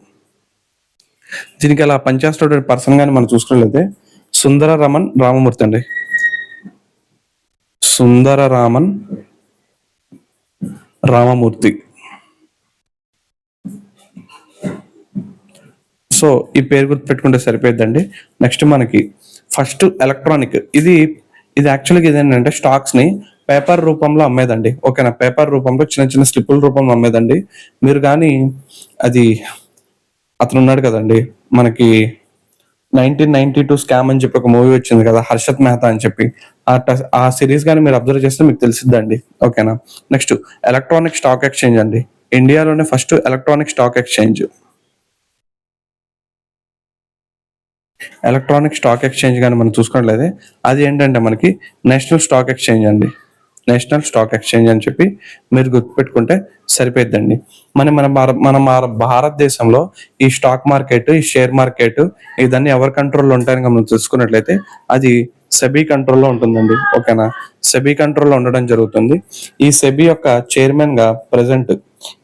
దీనికి అలా పనిచేస్తున్నటువంటి పర్సన్ గాని మనం చూసుకున్నట్లయితే సుందరరామన్ రామమూర్తి అండి, సుందరరామన్ రామమూర్తి. సో ఈ పేరు గుర్తు పెట్టుకుంటే సరిపోద్దండి. నెక్స్ట్ మనకి ఫస్ట్ ఎలక్ట్రానిక్, ఇది యాక్చువల్గా ఇదేంటంటే స్టాక్స్ ని పేపర్ రూపంలో అమ్మేదండి. ఓకేనా, పేపర్ రూపంలో చిన్న స్లిప్పుల రూపంలో అమ్మేదండి. మీరు కానీ అది అతను ఉన్నాడు కదండి మనకి 1992 స్కామ్ అని చెప్పి ఒక మూవీ వచ్చింది కదా, హర్షత్ మెహతా అని చెప్పి, ఆ సిరీస్ కానీ మీరు అబ్జర్వ్ చేస్తే మీకు తెలిసిద్దండి. ఓకేనా. నెక్స్ట్ ఎలక్ట్రానిక్ స్టాక్ ఎక్స్చేంజ్ అండి, ఇండియాలోనే first electronic stock exchange. Electronic stock exchange కానీ మనం చూసుకున్నట్లయితే అది ఏంటంటే మనకి నేషనల్ స్టాక్ ఎక్స్చేంజ్ అండి, నేషనల్ స్టాక్ ఎక్స్చేంజ్ అని చెప్పి మీరు గుర్తుపెట్టుకుంటే సరిపోద్దండి. మన భారతదేశంలో ఈ స్టాక్ మార్కెట్, ఈ షేర్ మార్కెట్ ఇదన్నీ ఎవరి కంట్రోల్లో ఉంటాయని మనం తెలుసుకున్నట్లయితే అది సెబీ కంట్రోల్లో ఉంటుందండి. ఓకేనా, సెబీ కంట్రోల్లో ఉండడం జరుగుతుంది. ఈ సెబీ యొక్క చైర్మన్ గా ప్రెసెంట్,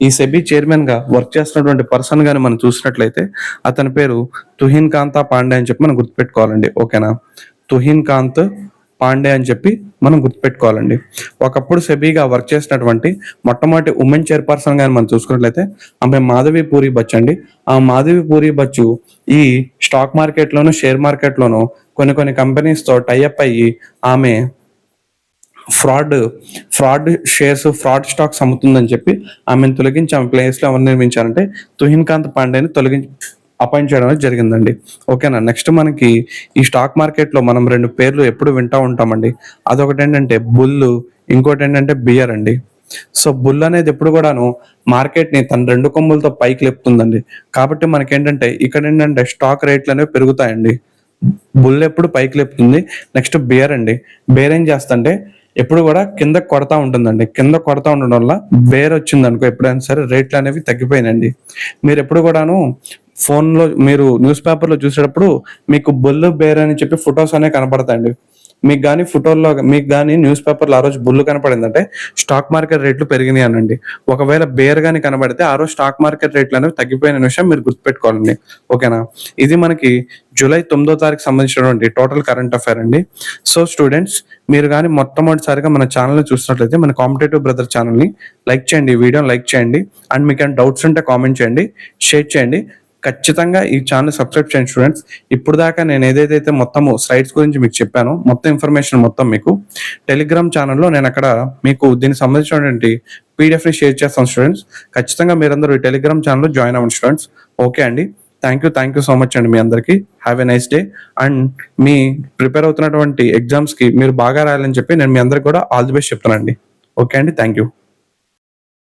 ఈ సెబీ చైర్మన్ గా వర్క్ చేస్తున్నటువంటి పర్సన్ గాని మనం చూసినట్లయితే అతని పేరు తుహిన్ కాంత్ పాండే అని చెప్పి మనం గుర్తుపెట్టుకోవాలండి. ఓకేనా, తుహిన్ కాంత్ పాండే అని చెప్పి మనం గుర్తుపెట్టుకోవాలండి. ఒకప్పుడు సెబీగా వర్క్ చేసినటువంటి మొట్టమొదటి ఉమెన్ చైర్పర్సన్ గాని మనం చూసుకున్నట్లయితే ఆమె మాధవి పూరి బచ్ అండి. ఆ మాధవి పూరి బచ్చు ఈ స్టాక్ మార్కెట్ లోను, షేర్ మార్కెట్ లోను కొన్ని కంపెనీస్ తో టైఅప్ అయ్యి ఆమె ఫ్రాడ్ షేర్స్, ఫ్రాడ్ స్టాక్స్ అమ్ముతుందని చెప్పి ఆమెను తొలగించి ఆమె ప్లేస్ లో ఎవరు నిర్మించారంటే తుహిన్ కాంత్ పాండేని అపాయింట్ చేయడం జరిగిందండి. ఓకేనా. నెక్స్ట్ మనకి ఈ స్టాక్ మార్కెట్ లో మనం రెండు పేర్లు ఎప్పుడు వింటా ఉంటామండి. అదొకటి ఏంటంటే బుల్, ఇంకోటి ఏంటంటే బియర్ అండి. సో బుల్ అనేది ఎప్పుడు కూడాను మార్కెట్ ని తన రెండు కొమ్ములతో పైకి లేపుతుందండి. కాబట్టి మనకేంటంటే ఇక్కడ ఏంటంటే స్టాక్ రేట్లు అనేవి పెరుగుతాయండి. బుల్ ఎప్పుడు పైకి లేపుతుంది. నెక్స్ట్ బియర్ అండి, బేర్ ఏం చేస్తంటే ఎప్పుడు కూడా కింద కొడతా ఉంటుందండి. కింద కొడతా ఉండడం వల్ల బేర్ వచ్చింది అనుకో ఎప్పుడైనా సరే రేట్లు అనేవి తగ్గిపోయినండి. మీరు ఎప్పుడు కూడాను ఫోన్ లో మీరు న్యూస్ పేపర్ లో చూసేటప్పుడు మీకు బుల్, బేర్ అని చెప్పి ఫొటోస్ అనేవి కనపడతాయండి. మీకు కానీ ఫోటోల్లో, మీకు కానీ న్యూస్ పేపర్లో ఆ రోజు బుల్ కనపడిందంటే స్టాక్ మార్కెట్ రేట్లు పెరిగినాయి అనండి. ఒకవేళ బేర్ కానీ కనబడితే ఆ రోజు స్టాక్ మార్కెట్ రేట్లు అనేవి తగ్గిపోయిన విషయం మీరు గుర్తుపెట్టుకోవాలండి. ఓకేనా. ఇది మనకి జూలై 9వ తారీఖు సంబంధించినటువంటి టోటల్ కరెంట్ అఫైర్ అండి. సో స్టూడెంట్స్, మీరు కానీ మొట్టమొదటిసారిగా మన ఛానల్ని చూసినట్లయితే మన కాంపిటేటివ్ బ్రదర్ ఛానల్ని లైక్ చేయండి, వీడియోని లైక్ చేయండి. అండ్ మీకు ఏమైనా డౌట్స్ ఉంటే కామెంట్ చేయండి, షేర్ చేయండి. ఖచ్చితంగా ఈ ఛానల్ సబ్స్క్రైబ్ చేయండి స్టూడెంట్స్. ఇప్పుడు దాకా నేను ఏదైతే మొత్తము స్లైడ్స్ గురించి మీకు చెప్పానో మొత్తం ఇన్ఫర్మేషన్ మొత్తం మీకు టెలిగ్రామ్ ఛానల్లో నేను అక్కడ మీకు దీనికి సంబంధించినటువంటి పీడిఎఫ్ ని షేర్ చేస్తాను స్టూడెంట్స్. ఖచ్చితంగా మీరందరూ ఈ టెలిగ్రామ్ ఛానల్లో జాయిన్ అవ్వండి స్టూడెంట్స్. ఓకే అండి, థ్యాంక్ యూ సో మచ్ అండి మీ అందరికీ. Have a nice day. And me prepare అవుతున్నటువంటి ఎగ్జామ్స్ కి మీరు బాగా రాయాలని చెప్పి నేను మీ అందరికి కూడా ఆల్ ది బెస్ట్ చెప్తానండి. ఓకే అండి, థ్యాంక్ యూ.